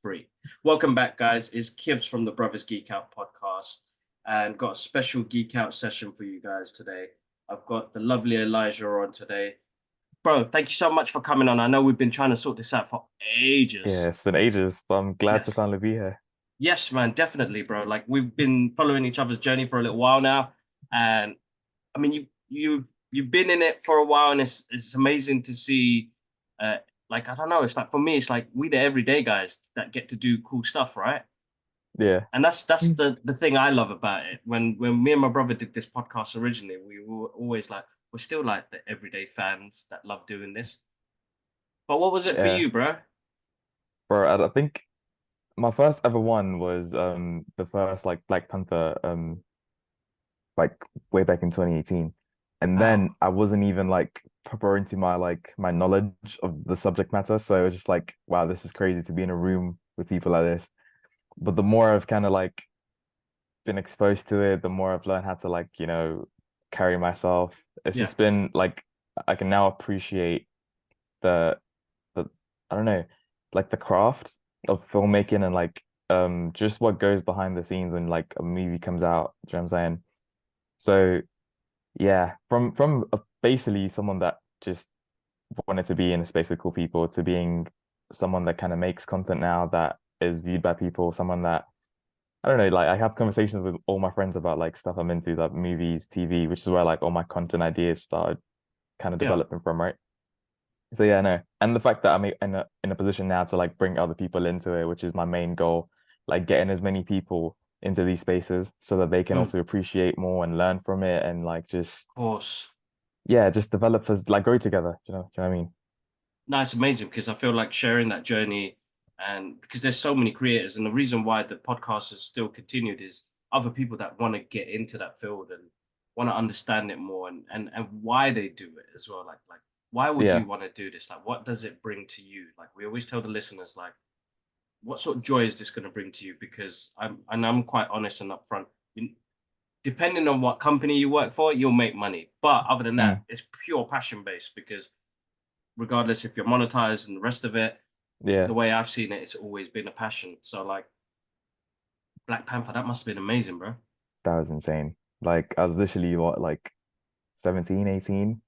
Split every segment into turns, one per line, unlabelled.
free. Welcome back, guys. It's Kibbs from the Brothers Geek Out podcast, and got a special Geek Out session for you guys today. I've got the lovely Elijah on today. Bro, thank you so much for coming on. I know we've been trying to sort this out for
Yeah,
ages.
it's been ages, but I'm glad to
Yes.
finally be here.
Yes, man, definitely, bro. Like we've been following each other's journey for a little while now, and I mean, you've been in it for a while, and it's amazing to see. Uh, like I don't know, it's like for me, it's like we the everyday guys that get to do cool stuff, right?
Yeah.
And that's
Mm.
the thing I love about it. When me and my brother did this podcast originally, we were always like we're still like the everyday fans that love doing this. But what was it for
Yeah.
you, bro?
Bro, I think my first ever one was the first like Black Panther like way back in 2018. And then
Wow.
I wasn't even like proper into my knowledge of the subject matter. So it was just like, wow, this is crazy to be in a room with people like this. But the more I've kind of like been exposed to it, the more I've learned how to like, carry myself. It's
Yeah.
just been like I can now appreciate the the I don't know, like the craft of filmmaking and like just what goes behind the scenes when like a movie comes out. Do you know what I'm saying? So yeah, from basically someone that just wanted to be in a space with cool people to being someone that kind of makes content now that is viewed by people, someone that I don't know, like I have conversations with all my friends about like stuff I'm into, like movies, TV, which is where like all my content ideas started kind of
Yeah.
developing from, right? So yeah, no. And the fact that I'm in a position now to like bring other people into it, which is my main goal, like getting as many people into these spaces so that they can
Mm,
also appreciate more and learn from it and like just
of course.
yeah, just develop as like grow together. Do you know what I mean?
No, it's amazing because I feel like sharing that journey and because there's so many creators and the reason why the podcast has still continued is other people that want to get into that field and want to understand it more and why they do it as well. Like why would
Yeah.
you want to do this? Like what does it bring to you? Like we always tell the listeners like what sort of joy is this going to bring to you? Because I'm quite honest and upfront. Depending on what company you work for, you'll make money. But other than that,
Mm.
it's pure passion based because regardless if you're monetized and the rest of it,
Yeah.
the way I've seen it, it's always been a passion. So like Black Panther, that must have been amazing, bro.
That was insane. Like I was literally what, like 17, 18, and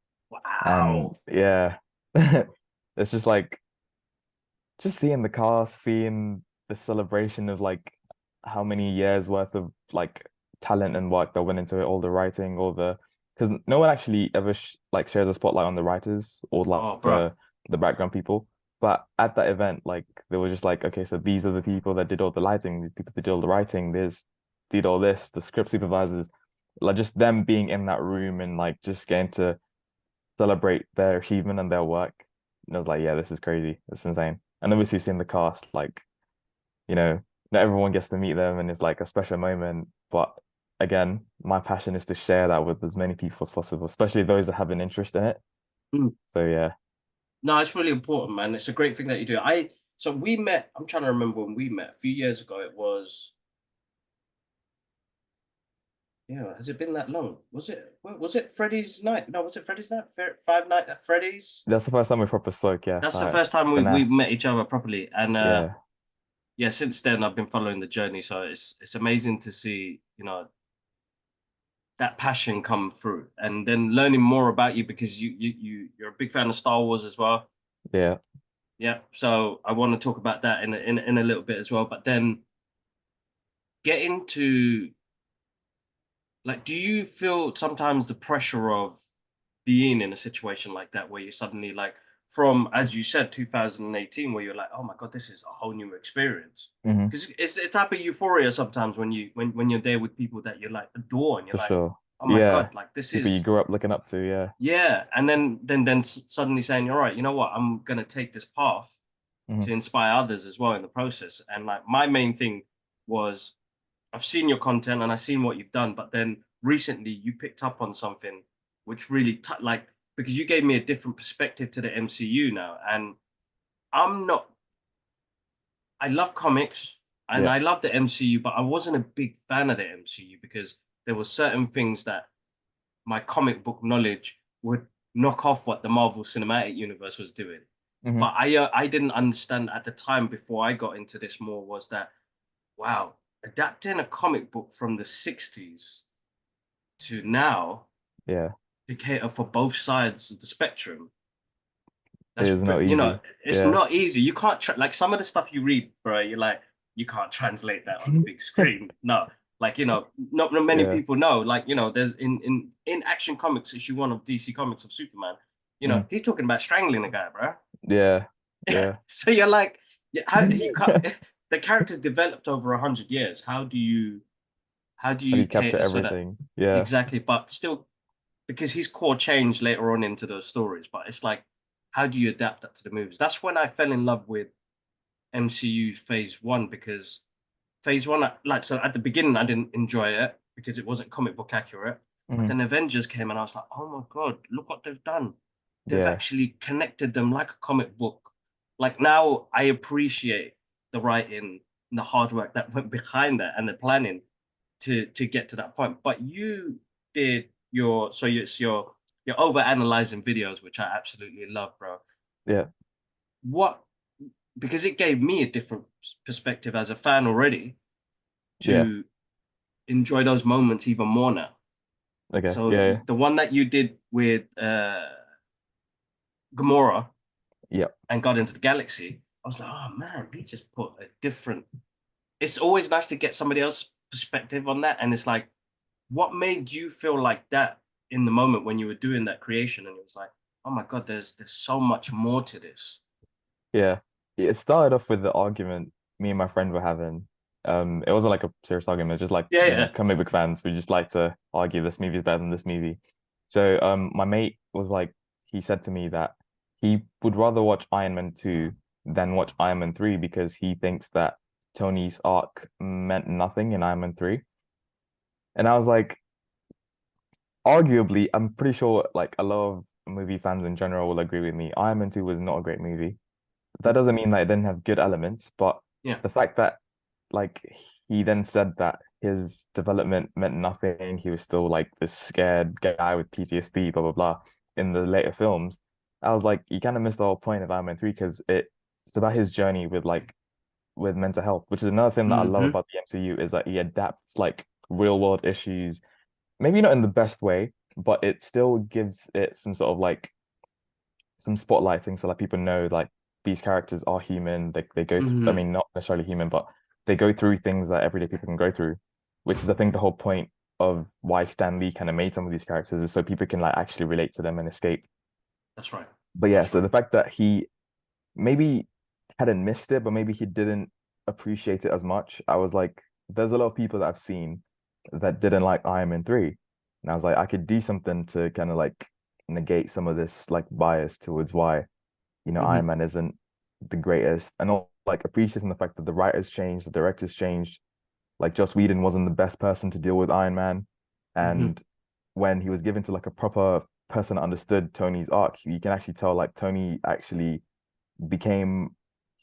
Wow.
yeah. It's just like just seeing the cast, seeing the celebration of like how many years worth of like talent and work that went into it, all the writing, all the because no one actually ever sh like shares a spotlight on the writers or like
Oh, bro.
the background people. But at that event, like they were just like, okay, so these are the people that did all the lighting, these people that did all the writing, this did all this, the script supervisors, like just them being in that room and like just getting to celebrate their achievement and their work. And I was like, yeah, this is crazy. It's insane. And obviously seeing the cast, like, you know, not everyone gets to meet them and it's like a special moment. But again, my passion is to share that with as many people as possible, especially those that have an interest in it.
Mm.
So yeah.
No, it's really important, man. It's a great thing that you do. So we met, I'm trying to remember when we met a few years ago. It was, yeah, has it been that long? Was it Freddy's night? No, was it Freddy's night? Five Night at Freddy's?
That's the first time we proper spoke, yeah.
That's the
Like
first time we
FNAF.
met each other properly. And
Yeah.
yeah, since then I've been following the journey. So it's amazing to see, that passion come through and then learning more about you because you're a big fan of Star Wars as well.
Yeah.
Yeah, so I want to talk about that in a little bit as well. But then get into like, do you feel sometimes the pressure of being in a situation like that where you suddenly like from as you said 2018 where you're like, oh my God, this is a whole new experience.
Hmm.
Because it's a type of euphoria sometimes when when you're there with people that you like adore and you're
For
like,
sure.
oh my
Yeah.
God, like this
People you
is
grew up looking up to, yeah.
yeah. And then suddenly saying, all right, you know what, I'm gonna take this path
Hmm.
to inspire others as well in the process. And like my main thing was I've seen your content and I've seen what you've done, but then recently you picked up on something which really like because you gave me a different perspective to the MCU now, and I'm not. I love comics and
Yeah.
I love the MCU, but I wasn't a big fan of the MCU because there were certain things that my comic book knowledge would knock off what the Marvel Cinematic Universe was doing.
Hmm.
But I didn't understand at the time before I got into this more was that wow, adapting a comic book from the 60s to now
Yeah,
to cater for both sides of the spectrum.
it
That's
is not
you know,
easy.
it's
Yeah.
not easy. You can't like some of the stuff you read, bro. You're like, you can't translate that on the big screen. No, like not many
Yeah.
people know. Like there's in Action Comics issue 1 of DC Comics of Superman.
Mm.
He's talking about strangling a guy, bro.
Yeah. Yeah.
So you're like, yeah, how you can't. The character's developed over 100 years. How do
How do
you
you capture
cater so that
everything? Yeah.
exactly, but still because his core changed later on into those stories, but it's like, how do you adapt that to the movies? That's when I fell in love with MCU Phase One because Phase One, like, so at the beginning, I didn't enjoy it because it wasn't comic book accurate. But
Hmm.
then Avengers came and I was like, oh my God, look what they've done. They've
Yeah.
actually connected them like a comic book. Like now I appreciate the writing and the hard work that went behind that and the planning to get to that point. But you did you're over analyzing videos, which I absolutely love, bro.
Yeah.
What because it gave me a different perspective as a fan already
Yeah.
to enjoy those moments even more now.
Okay.
So
Yeah.
the one that you did with Gamora
Yeah.
and Guardians of the Galaxy, I was like, oh man, he just put a different. It's always nice to get somebody else's perspective on that, and it's like, what made you feel like that in the moment when you were doing that creation? And it was like, oh my God, there's so much more to this.
Yeah. It started off with the argument me and my friend were having. It wasn't like a serious argument, it was just like,
Yeah, yeah.
comic book fans. We just like to argue this movie is better than this movie. So my mate was like, he said to me that he would rather watch Iron Man 2 than watch Iron Man 3 because he thinks that Tony's arc meant nothing in Iron Man 3. And I was like, arguably, I'm pretty sure like a lot of movie fans in general will agree with me. Iron Man 2 was not a great movie. That doesn't mean that it didn't have good elements, but
Yeah.
the fact that like he then said that his development meant nothing, he was still like this scared guy with PTSD, blah blah blah, in the later films, I was like, you kind of missed the whole point of Iron Man 3 because it's about his journey with mental health, which is another thing that I love
Mm-hmm.
about the MCU is that he adapts like real world issues, maybe not in the best way, but it still gives it some sort of like some spotlighting so that people know like these characters are human. They go through, I
Mm-hmm.
mean, not necessarily human, but they go through things that everyday people can go through, which is I think the whole point of why Stan Lee kind of made some of these characters is so people can like actually relate to them and escape.
That's right.
But yeah,
That's
so
right.
the fact that he maybe hadn't missed it, but maybe he didn't appreciate it as much. I was like, there's a lot of people that I've seen that didn't like Iron Man 3. And I was like, I could do something to kind of like negate some of this like bias towards why, Iron
Mm-hmm.
Man isn't the greatest. And all like appreciating the fact that the writers changed, the directors changed. Like Joss Whedon wasn't the best person to deal with Iron Man.
Mm-hmm.
And when he was given to like a proper person that understood Tony's arc, you can actually tell like Tony actually became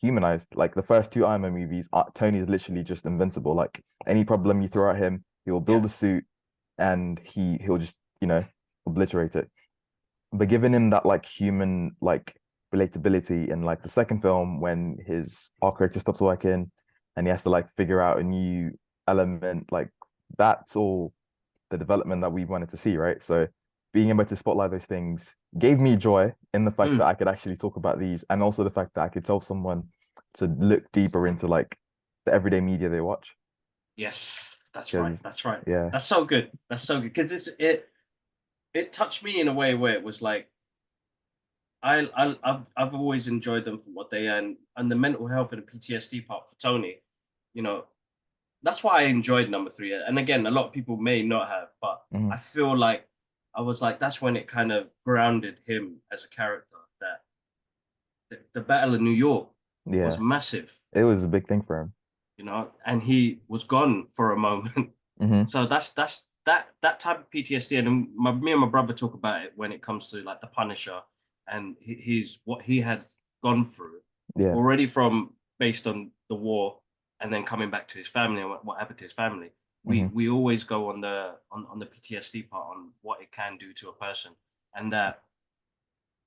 humanized. Like the first two Iron Man movies, Tony is literally just invincible. Like any problem you throw at him, he will
Yeah.
build a suit and he'll just, obliterate it. But giving him that like human like relatability in like the second film when his arc character stops working and he has to like figure out a new element, like that's all the development that we wanted to see, right? So being able to spotlight those things gave me joy in the fact that
Mm.
I could actually talk about these and also the fact that I could tell someone to look deeper into like the everyday media they watch.
Yes, that's right.
Because
That's right.
yeah.
That's so good. That's so good because it touched me in a way where it was like I've always enjoyed them for what they are and the mental health and the PTSD part for Tony. You know, that's why I enjoyed number three. And again, a lot of people may not have, but I
Mhm.
feel like I was like that's when it kind of grounded him as a character. That the Battle of New York was
Yeah.
massive,
It was a big thing for him.
and he was gone for a moment.
Hmm.
So that type of PTSD, and me and my brother talk about it when it comes to like the Punisher and he's what he had gone through
Yeah.
already from based on the war, and then coming back to his family and what happened to his family. We
Hmm.
we always go on the PTSD part on what it can do to a person, and that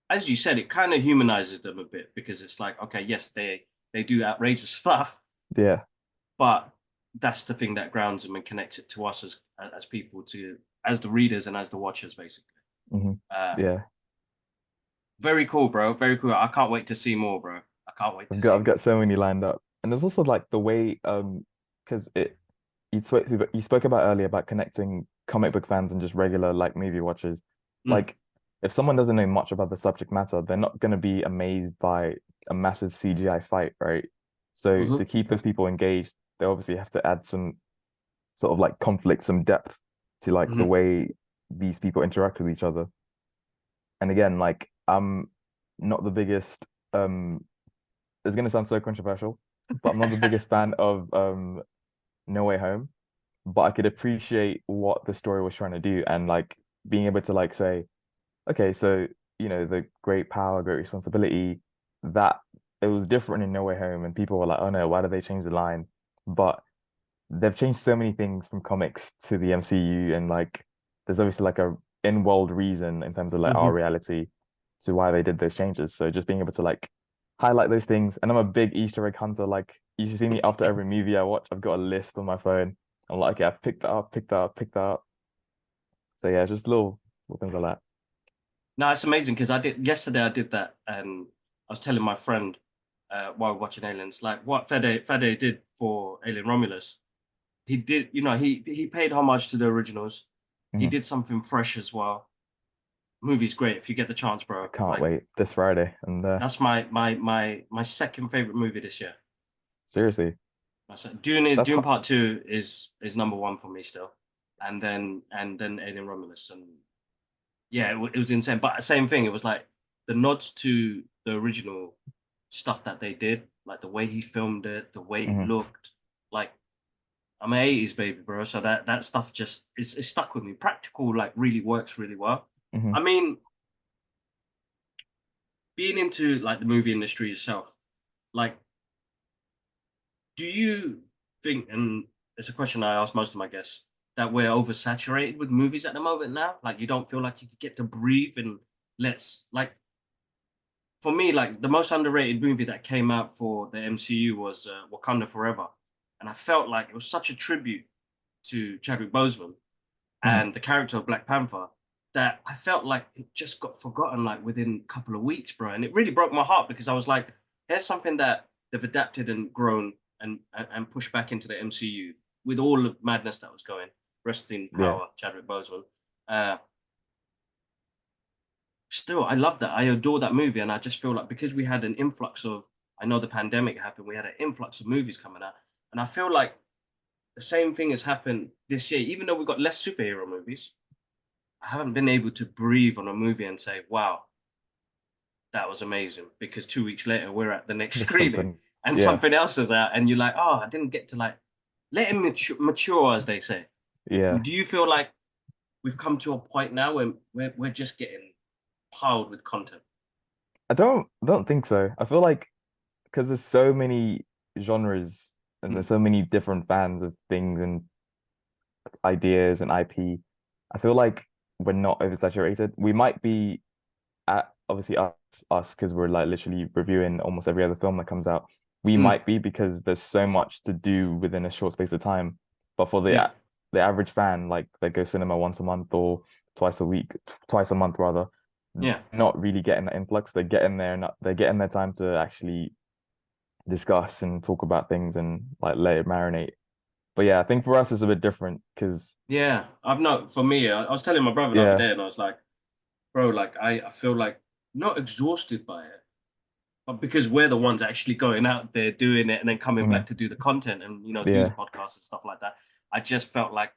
as you said, it kind of humanizes them a bit because it's like, okay, yes, they do outrageous stuff,
Yeah.
but that's the thing that grounds them and connects it to us as people, to as the readers and as the watchers, basically.
Hmm.
Uh,
Yeah.
very cool, bro. Very cool. I can't wait to see more, bro. I can't wait to see
I've
more.
got so many lined up. And there's also like the way because it you spoke about earlier about connecting comic book fans and just regular like movie watchers.
Mm,
Like if someone doesn't know much about the subject matter, they're not gonna be amazed by a massive CGI fight, right? So to
hmm
keep those people engaged, they obviously have to add some sort of like conflict, some depth to like the
hmm
way these people interact with each other. And again, like I'm not the biggest it's gonna sound so controversial, but I'm not the biggest fan of No Way Home, but I could appreciate what the story was trying to do and like being able to like say, okay, so the great power, great responsibility, that it was different in No Way Home, and people were like, oh no, why did they change the line? But they've changed so many things from comics to the MCU, and like there's obviously like a in-world reason in terms of like our
hmm
reality to why they did those changes. So just being able to like highlight those things, and I'm a big Easter egg hunter. Like you should see me after every movie I watch, I've got a list on my phone. I'm like, okay, I've picked that up, picked that up, picked that up. So yeah, just little things like that.
No, it's amazing because I did yesterday. I did that, and I was telling my friend while watching Aliens, like what Fede did for Alien Romulus. He did, he paid homage to the originals. He
Mhm.
did something fresh as well. Movie's great if you get the chance,
I
bro.
can't
Like
wait this Friday. And
that's my second favorite movie this year.
seriously, that's
Dune
hu-
Part Two is number one for me still, and then Alien Romulus, and yeah, it was insane. But same thing, it was like the nods to the original stuff that they did, like the way he filmed it, the way it
mhm,
looked. Like I'm an 80s baby, bro, so that stuff just is stuck with me. Practical like really works really well.
mhm.
I mean, being into like the movie industry yourself, like, do you think, and it's a question I ask most of my guests, that we're oversaturated with movies at the moment now? Like you don't feel like you could get to breathe and let's like for me, like the most underrated movie that came out for the MCU was Wakanda Forever, and I felt like it was such a tribute to Chadwick Boseman
Mhm.
and the character of Black Panther that I felt like it just got forgotten like within a couple of weeks, bro. And it really broke my heart because I was like, here's something that they've adapted and grown and pushed back into the MCU with all the madness that was going. Rest in
Yeah.
power, Chadwick Boseman. Uh, Still, I love that. I adore that movie, and I just feel like because we had an influx of, I know the pandemic happened, we had an influx of movies coming out, and I feel like the same thing has happened this year. Even though we've got less superhero movies, I haven't been able to breathe on a movie and say, "Wow, that was amazing." Because 2 weeks later, we're at the next
Just
screening,
something.
and
Yeah.
something else is out, and you're like, "Oh, I didn't get to like let him mature, as they say."
Yeah.
Do you feel like we've come to a point now where we're just getting piled with content?
I don't think so. I feel like because there's so many genres and there's
Mm,
so many different fans of things and ideas and IP, I feel like we're not oversaturated. We might be at obviously us because we're like literally reviewing almost every other film that comes out. We
mm,
might be because there's so much to do within a short space of time. But for
yeah,
the average fan, like they go cinema once a month or twice a week, twice a month rather,
yeah.
not really getting that influx. They're getting there and they're getting their time to actually discuss and talk about things and like let it marinate. But yeah, I think for us it's a bit different because
Yeah, I've not for me. I was telling my brother the other
yeah,
day, and I was like, "Bro, like I feel like not exhausted by it, but because we're the ones actually going out there doing it and then coming back
mhm,
to do the content and do the
yeah,
podcast and stuff like that. I just felt like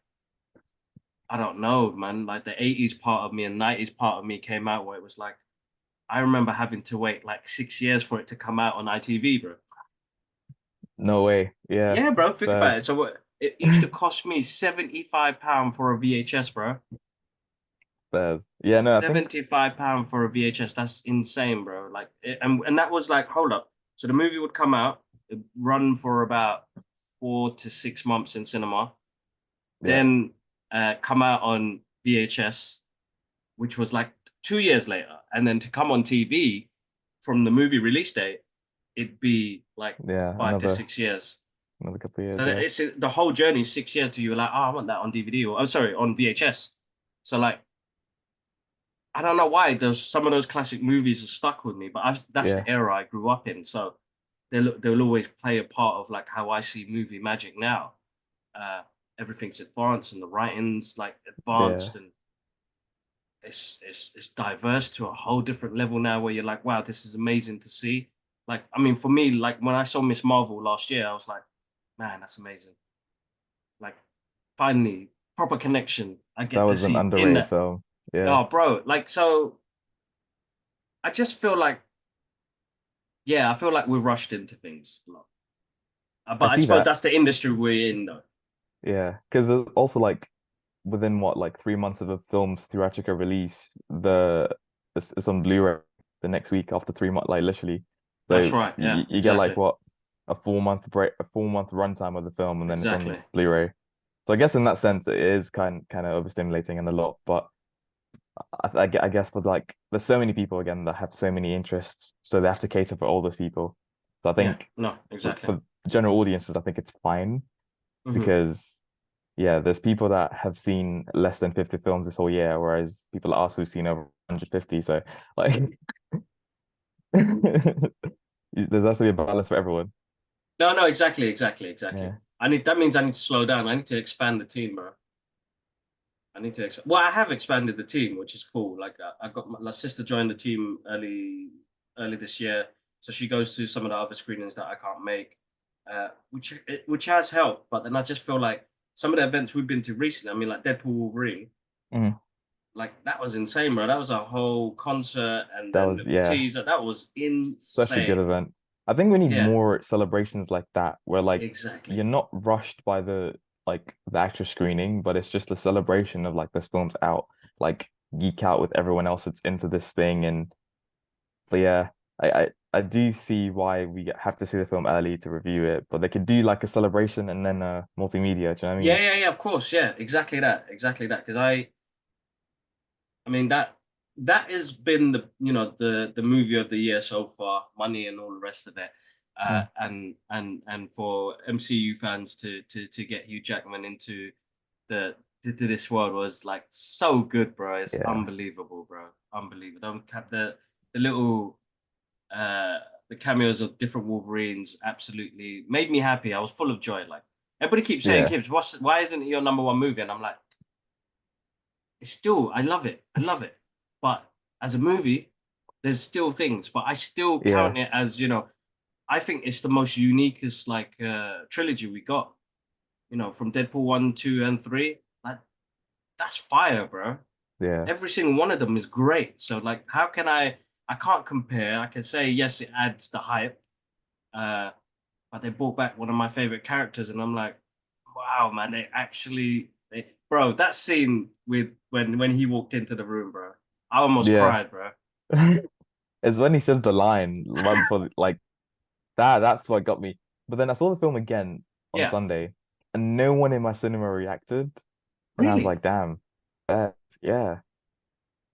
I don't know, man. Like the 80s part of me and 90s part of me came out where it was like I remember having to wait like 6 years for it to come out on ITV, bro.
no way, yeah,
Yeah, bro. Think about
fairs,
it. So it used to cost me £75 for a VHS, bro.
fairs. Yeah, no, I think
£75 for a VHS. That's insane, bro. Like, and that was like, hold up. So the movie would come out, it'd run for about 4 to 6 months in cinema,
yeah,
then come out on VHS, which was like 2 years later, and then to come on TV from the movie release date, it'd be like
Yeah,
5 to 6 years.
another couple of years,
So
yeah.
it's the whole journey is 6 years to you like, oh, I want that on DVD or I'm sorry, on VHS. So like I don't know why those some of those classic movies are stuck with me, but that's
Yeah,
the era I grew up in. So they'll always play a part of like how I see movie magic now. Uh, Everything's advanced and the writing's like
yeah,
advanced and it's diverse to a whole different level now where you're like, wow, this is amazing to see. Like, I mean, for me, like when I saw Miss Marvel last year, I was like, man, that's amazing. Like, finally, proper connection I
that
get to
was an
see in
underrated
that.
film. Yeah,
Oh, bro, like so I just feel like, yeah, I feel like we're rushed into things a lot.
I
But I
see
suppose
that.
that's the industry we're in, though.
Yeah, because also like within what like 3 months of the film's theatrical release, it's on Blu-ray the next week after 3 months, like literally.
That's
So
right. Yeah,
you get like
exactly.
what a 4 month break, a 4 month runtime of the film, and then it's on
Exactly.
Blu-ray. So I guess in that sense, it is kind of overstimulating and a lot. But I guess for like, there's so many people again that have so many interests, so they have to cater for all those people. So I
Yeah,
think
no, exactly.
for general audiences, I think it's fine
Hmm.
because yeah, there's people that have seen less than 50 films this whole year, whereas people like us who've seen over 150. So like there's has to be a balance for everyone.
No, no, exactly, exactly, exactly.
Yeah.
That means I need to slow down. I need to expand the team, bro. I need to expand. Well, I have expanded the team, which is cool. Like I got my sister joined the team early this year, so she goes to some of the other screenings that I can't make, which has helped. But then I just feel like some of the events we've been to recently. I mean, like Deadpool Wolverine,
Mhm.
like that was insane, bro. That was a whole concert and
That
then
was
little
yeah,
teaser. That was
such a good
insane.
event. I think we need
Yeah,
more celebrations like that where like you're
exactly.
not rushed by the actual screening, but it's just a celebration of like this film's out, like geek out with everyone else that's into this thing. And but yeah, I do see why we have to see the film early to review it, but they could do like a celebration and then multimedia. Do you know what I
Yeah,
mean?
yeah, yeah. Of course, yeah, exactly that, exactly that. Because I mean that has been the movie of the year so far, Money and all the rest of it.
Mm,
And for MCU fans to get Hugh Jackman into this world was like so good, bro. It's
yeah,
unbelievable, bro. Unbelievable. Don't have the little uh the cameos of different Wolverines absolutely made me happy. I was full of joy. Like everybody keeps saying,
yeah,
Gibbs, why isn't it your number one movie? And I'm like, it's still, I love it. I love it. But as a movie, there's still things, but I still
yeah,
count it as, I think it's the most uniquest like trilogy we got, from Deadpool 1, 2, and 3. Like that's fire, bro.
yeah,
Every single one of them is great. So like how can I can't compare. I can say yes, it adds the hype. Uh, but they brought back one of my favorite characters, and I'm like, wow, man, bro, that scene with when he walked into the room, bro, I almost
yeah.
cried, bro.
It's when he says the line right before like that's what got me. But then I saw the film again on
Yeah,
Sunday, and no one in my cinema reacted, and I was
really,
like, damn, yeah.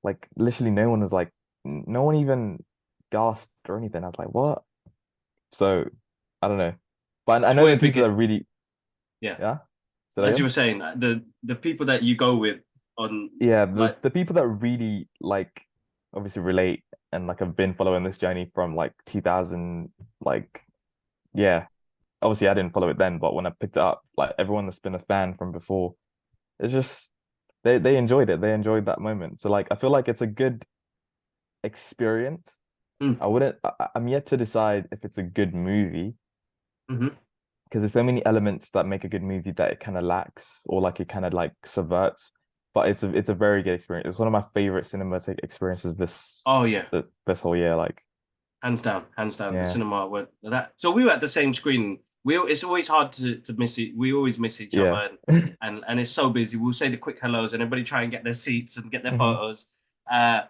Like literally no one was like no one even gasped or anything. I was like, what? So I don't know. But I
it's
know the
weird
people
because
that really
yeah,
yeah. Say that
as you were
again?
saying, the people that you go with on
Yeah,
like
the people that really like obviously relate and like have been following this journey from like 2000 like yeah. Obviously I didn't follow it then, but when I picked it up, like everyone that's been a fan from before, it's just they enjoyed it. They enjoyed that moment. So like I feel like it's a good experience.
mm,
I'm yet to decide if it's a good movie
hmm
because there's so many elements that make a good movie that it kind of lacks or like it kind of like subverts. But it's a very good experience. It's one of my favorite cinematic experiences
oh yeah,
this whole year. Like,
hands down, the
yeah,
cinema were that. So we were at the same screen. It's always hard to miss it. We always miss each other,
yeah,
and it's so busy. We'll say the quick hellos, and everybody try and get their seats and get their
hmm
photos. Uh,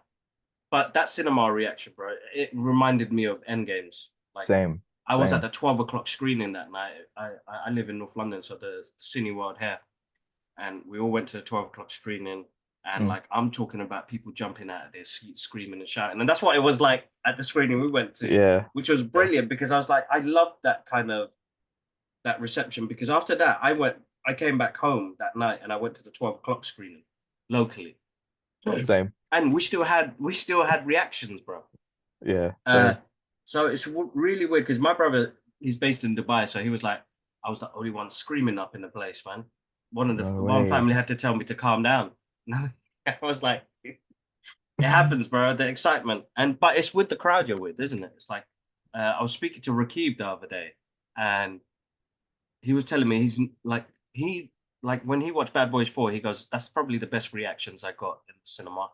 But that cinema reaction, bro, it reminded me of Endgames. Like
same,
I was at
same.
the 12 o'clock screening that night. I live in North London, so the Cineworld here, and we all went to the 12 o'clock screening. and
Mm.
like I'm talking about people jumping out of their seats, screaming and shouting, and that's what it was like at the screening we went to,
Yeah.
which was
Yeah.
brilliant because I was like, I loved that kind of that reception because after that I came back home that night and I went to the 12 o'clock screening locally,
Same.
and we still had reactions, bro.
Yeah.
Uh,
Same.
so it's really weird because my brother he's based in Dubai, so he was like, I was the only one screaming up in the place, man.
No
One
way.
family had to tell me to calm down. I was like, it happens, bro. The excitement, and but it's with the crowd you're with, isn't it? It's like I was speaking to Rakib the other day, and he was telling me he like when he watched Bad Boys 4, he goes, "That's probably the best reactions I got in the cinema."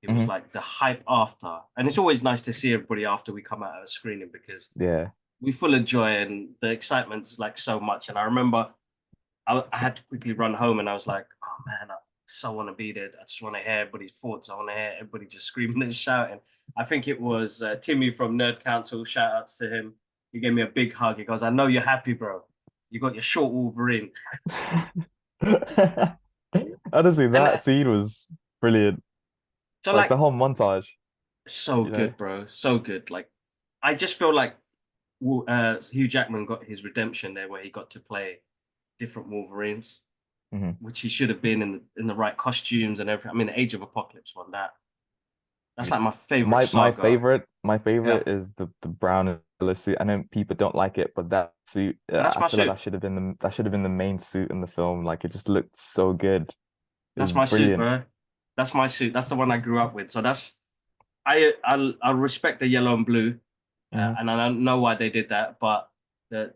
It was
Hmm.
like the hype after, and it's always nice to see everybody after we come out of a screening because
Yeah.
we full of joy and the excitement's like so much. And I remember I had to quickly run home and I was like, oh man, I so want to be there. I just want to hear everybody's thoughts. I want to hear everybody just screaming and shouting. I think it was Timmy from Nerd Council. Shout outs to him. He gave me a big hug. He goes, I know you're happy, bro. You got your short Wolverine.
Honestly,
And
that scene was brilliant.
so
Like the
like
whole montage,
so
you know?
good, bro. So good. Like I just feel like Hugh Jackman got his redemption there where he got to play different Wolverines,
Hmm.
which he should have been in the right costumes and everything. I mean, Age of Apocalypse one that's like my favorite saga.
My
Yeah,
favorite is the brown and yellow suit. I know people don't like it, but that suit,
that's
I
my
feel like
suit.
that should have been the main suit in the film. Like it just looked so good. It was
That's my suit,
brilliant.
bro. That's my suit. That's the one I grew up with. So that's I respect the yellow and blue,
Hmm.
and I don't know why they did that, but the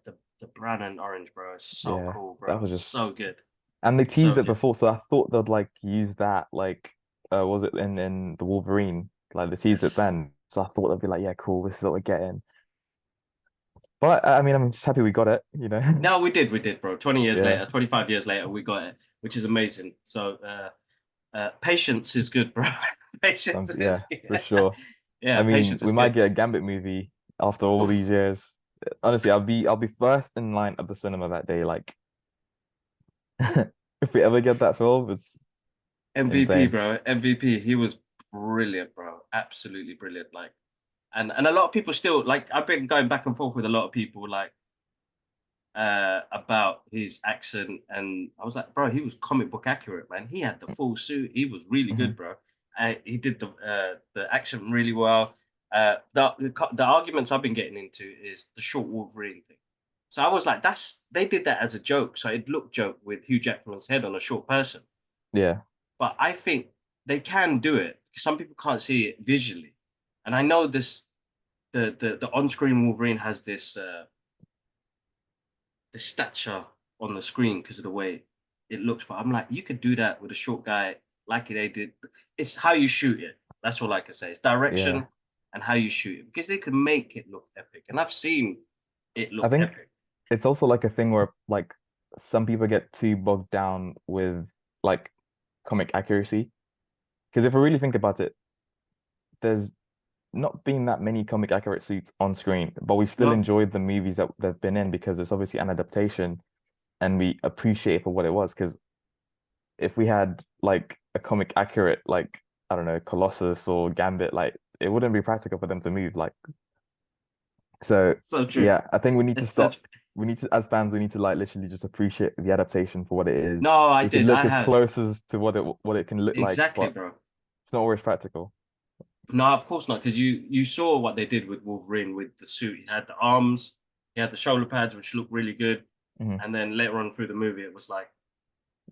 brown and orange, bro, is so
Yeah,
cool,
that
bro.
was just,
So good,
and they
so
teased it
good.
before, so I thought they'd like use that like, was it in the Wolverine? Like they teased it
Yes.
then, so I thought they'd be like, yeah, cool, this is what we're getting. But I mean, I'm just happy we got it, you know?
No, we did, bro. 20 years
Yeah,
later, 25 years later, we got it, which is amazing. So, patience is good, bro. Patience is
yeah,
good.
for sure.
Yeah,
I mean,
patience
we
is
might
good.
get a Gambit movie after all these
Oof.
years. Honestly, I'll be first in line at the cinema that day. Like, if we ever get that film, it's
MVP,
insane.
bro. MVP. He was brilliant, bro. Absolutely brilliant. Like, and a lot of people still like. I've been going back and forth with a lot of people, like, about his accent, and I was like, bro, he was comic book accurate, man. He had the full suit. He was really good,
Hmm.
bro. He did the accent really well. The arguments I've been getting into is the short Wolverine thing. So I was like, that's they did that as a joke, so it looked joke with Hugh Jackman's head on a short person.
Yeah,
But I think they can do it because some people can't see it visually, and I know this. The on-screen Wolverine has this stature on the screen because of the way it looks. But I'm like, you could do that with a short guy like they did. It's how you shoot it. That's all I can say. It's
yeah.
direction and how you shoot it because they can make it look epic. And I've seen it
I
look
think
epic.
it's also like a thing where like some people get too bogged down with like comic accuracy. Because if we really think about it, there's not been that many comic accurate suits on screen, but we've still
No,
enjoyed the movies that they've been in because it's obviously an adaptation and we appreciate it for what it was. Because if we had like a comic accurate, like I don't know, Colossus or Gambit, like it wouldn't be practical for them to move. Like so,
so true.
yeah, I think we need to
It's so
stop.
true.
We need to, as fans, we need to like literally just appreciate the adaptation for what it is.
No, I
We could
did. I
look as
have
close as to what it can look like,
exactly,
but
bro.
it's not always practical.
No, of course not, because you saw what they did with Wolverine with the suit. He had the arms, he had the shoulder pads, which looked really good.
Hmm.
And then later on through the movie, it was like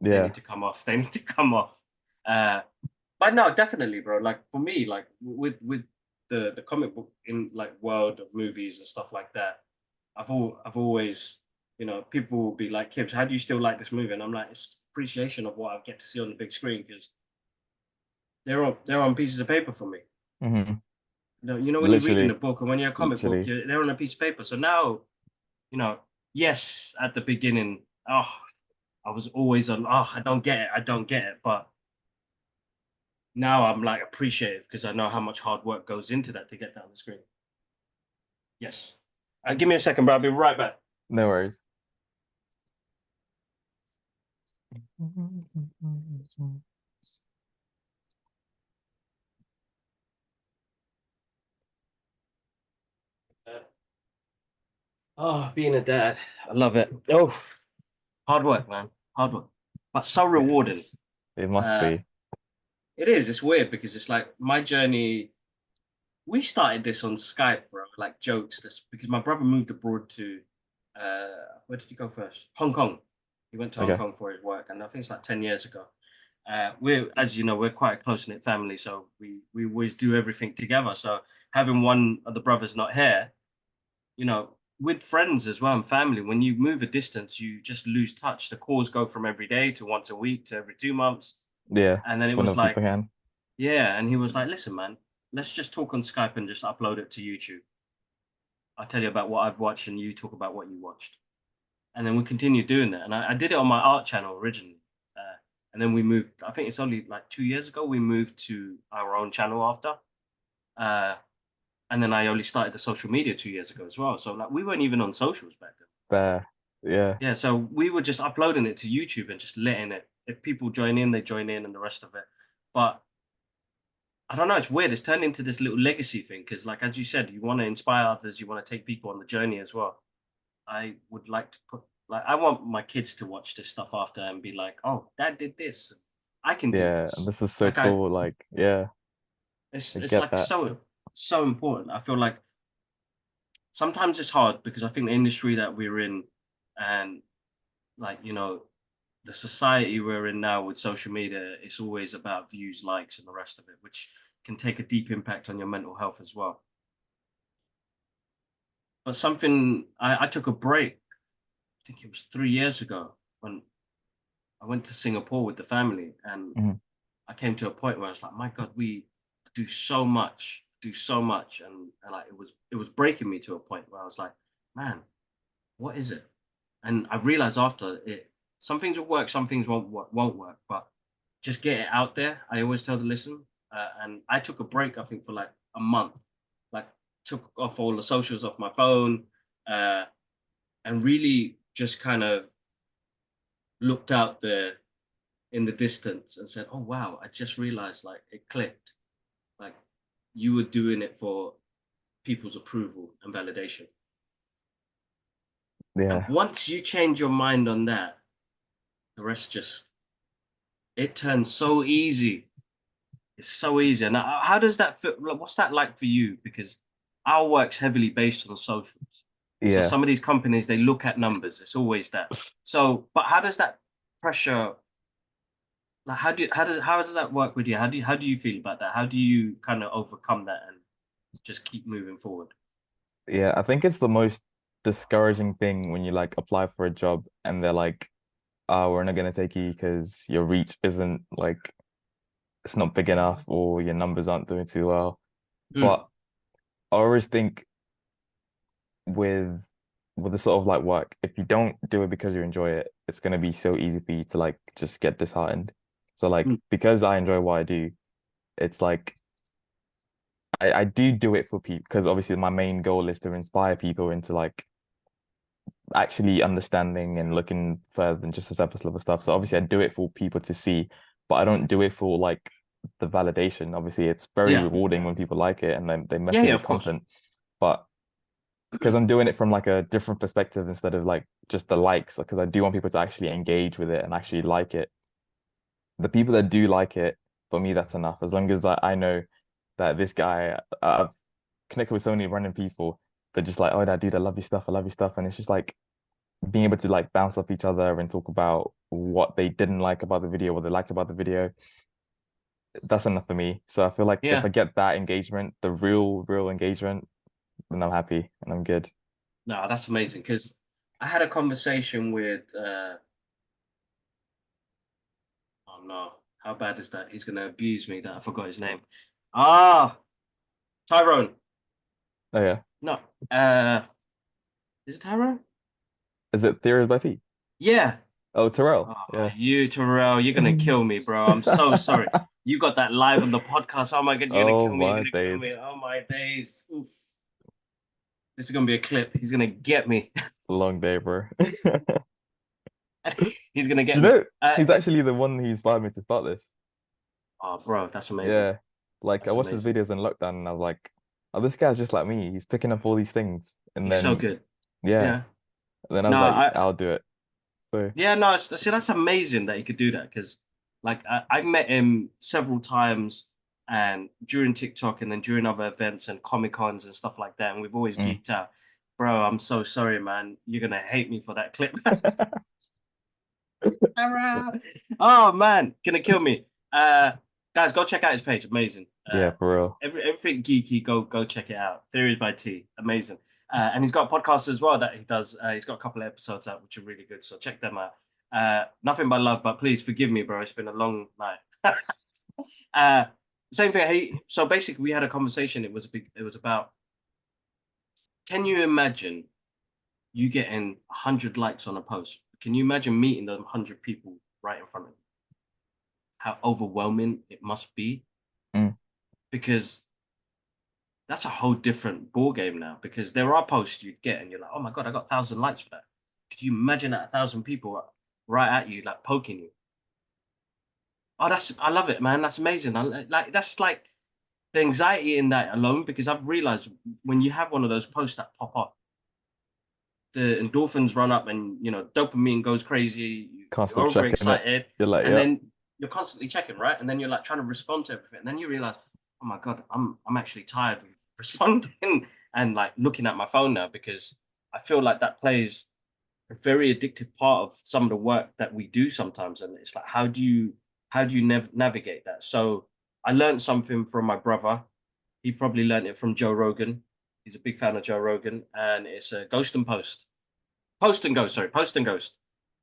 they need
Yeah,
to come off. They need to come off. Uh, but no, definitely, bro. Like for me, like with the comic book in like world of movies and stuff like that, I've always people will be like, Kibbs, how do you still like this movie? And I'm like, it's appreciation of what I get to see on the big screen because they're on pieces of paper for me.
hmm.
When you're reading a
Literally,
book and when you're a comic book,
literally.
they're on a piece of paper. So now, you know, yes, at the beginning, I was always on, I don't get it, I don't get it. But now I'm like appreciative because I know how much hard work goes into that to get that on the screen. Yes. Give me a second, bro. I'll be right back.
No worries.
Oh, being a dad, I love it. Oh, hard work, man. Hard work, but so
Yeah,
rewarding.
it must
Uh,
be.
it is. It's weird because it's like my journey. We started this on Skype, bro. Like jokes. This because my brother moved abroad to, where did he go first? Hong Kong. He went to Hong
Okay.
Kong for his work, and I think it's like 10 years ago. We're, as you know, we're quite a close knit family, so we always do everything together. So having one of the brothers not here, with friends as well and family, when you move a distance, you just lose touch. The calls go from every day to once a week to every 2 months.
Yeah,
And then
it's
it was
whenever people
like,
can.
yeah. And he was like, listen, man, let's just talk on Skype and just upload it to YouTube. I'll tell you about what I've watched and you talk about what you watched. And then we continued doing that. And I did it on my art channel originally. And then we moved, I think it's only like 2 years ago, we moved to our own channel after. Uh, and then I only started the social media 2 years ago as well. So like we weren't even on socials back then.
Fair. Yeah.
Yeah, so we were just uploading it to YouTube and just letting it. If people join in, they join in, and the rest of it. But I don't know. It's weird. It's turned into this little legacy thing because, like as you said, you want to inspire others. You want to take people on the journey as well. I would like to put like I want my kids to watch this stuff after and be like, "Oh, Dad did this. I can do
Yeah. And
this."
this is so
Like I,
cool. Like, yeah,
it's
I
it's
get
like
that.
so important. I feel like sometimes it's hard because I think the industry that we're in and like the society we're in now with social media, it's always about views, likes, and the rest of it, which can take a deep impact on your mental health as well. But something I took a break, I think it was 3 years ago when I went to Singapore with the family, and
Mhm.
I came to a point where I was like, my God, we do so much, and like it was breaking me to a point where I was like, man, what is it? And I realized after it, some things will work, some things won't work, but just get it out there. I always tell the listen. And I took a break, I think, for like a month, like took off all the socials off my phone, uh, and really just kind of looked out there in the distance and said, "Oh wow, I just realized like it clicked. Like you were doing it for people's approval and validation. And
Yeah.
once you change your mind on that, the rest just it turns so easy. It's so easy. And how does that feel? Like, what's that like for you? Because our work's heavily based on socials. So
Yeah.
some of these companies they look at numbers. It's always that. So, but how does that pressure? Like, how does that work with you? How do you feel about that? How do you kind of overcome that and just keep moving forward?
Yeah. I think it's the most discouraging thing when you like apply for a job and they're like, oh, we're not gonna take you because your reach isn't like it's not big enough or your numbers aren't doing too well.
Hmm.
But I always think with the sort of like work, if you don't do it because you enjoy it, it's gonna be so easy for you to like just get disheartened. So like
Hmm.
because I enjoy what I do, it's like I do it for people because obviously my main goal is to inspire people into like actually understanding and looking further than just the surface level stuff. So obviously I do it for people to see, but I don't do it for like the validation. Obviously it's very
Yeah.
rewarding when people like it and then they
Yeah.
message
Yeah.
me
Of course.
content. But because I'm doing it from like a different perspective instead of like just the likes, because I do want people to actually engage with it and actually like it. The people that do like it, for me, that's enough. As long as that I know that this guy, I've connected with so many random people, they're just like, oh, that dude, I love your stuff, I love your stuff, and it's just like being able to like bounce off each other and talk about what they didn't like about the video, what they liked about the video. That's enough for me. So I feel like if
Yeah.
I get that engagement, the real engagement, then I'm happy and I'm good.
No, that's amazing because I had a conversation with oh no, how bad is that? He's gonna abuse me that I forgot his name. Ah, Tyrone.
Oh yeah.
No, uh, is it Tyrone?
Is it Theories by T?
Yeah.
Oh, Terrell.
Oh,
Yeah.
you Terrell, you're gonna kill me, bro. I'm so sorry. You got that live on the podcast. Oh my God, you're gonna
Oh
kill me. You're
my
gonna kill
days.
me. Oh my days. Oof. This is gonna be a clip. He's gonna get me.
Long day, bro.
He's gonna
Do
get
you
me.
know he's actually the one who inspired me to start this?
Oh, bro, that's amazing.
Yeah. Like I
That's
watched his
amazing.
videos in lockdown and I was like, oh, this guy's just like me. He's picking up all these things. And
He's so
then
good.
Yeah.
Yeah.
And then I
No,
was like,
I
I'll do it. So,
yeah, no, see, that's amazing that he could do that because, like, I've met him several times, and during TikTok, and then during other events and Comic Cons and stuff like that, and we've always
mm.
geeked out. Bro, I'm so sorry, man. You're gonna hate me for that clip. Oh man, gonna kill me. Guys, go check out his page. Amazing.
Yeah, for real.
Everything geeky. Go check it out. Theories by T. Amazing. And he's got a podcast as well that he does. He's got a couple of episodes out which are really good. So check them out. Nothing but love, but please forgive me, bro. It's been a long night. uh, Same thing. So basically, we had a conversation. It was about. Can you imagine you getting 100 likes on a post? Can you imagine meeting those 100 people right in front of you? How overwhelming it must be
Mm.
because that's a whole different ball game now. Because there are posts you get and you're like, oh my god, I got 1,000 likes for that. Could you imagine that 1,000 people right at you, like poking you? Oh, I love it, man. That's amazing. Like that's like the anxiety in that alone. Because I've realized when you have one of those posts that pop up, the endorphins run up and dopamine goes crazy.
Can't
You're
stop checking it.
overexcited,
You're like,
and
yep.
then you're constantly checking, right? And then you're like trying to respond to everything, and then you realize, oh my god, I'm actually tired of responding and like looking at my phone now because I feel like that plays a very addictive part of some of the work that we do sometimes, and it's like how do you navigate that? So I learned something from my brother. He probably learned it from Joe Rogan. He's a big fan of Joe Rogan, and it's a ghost and post. Post and ghost, sorry, post and ghost.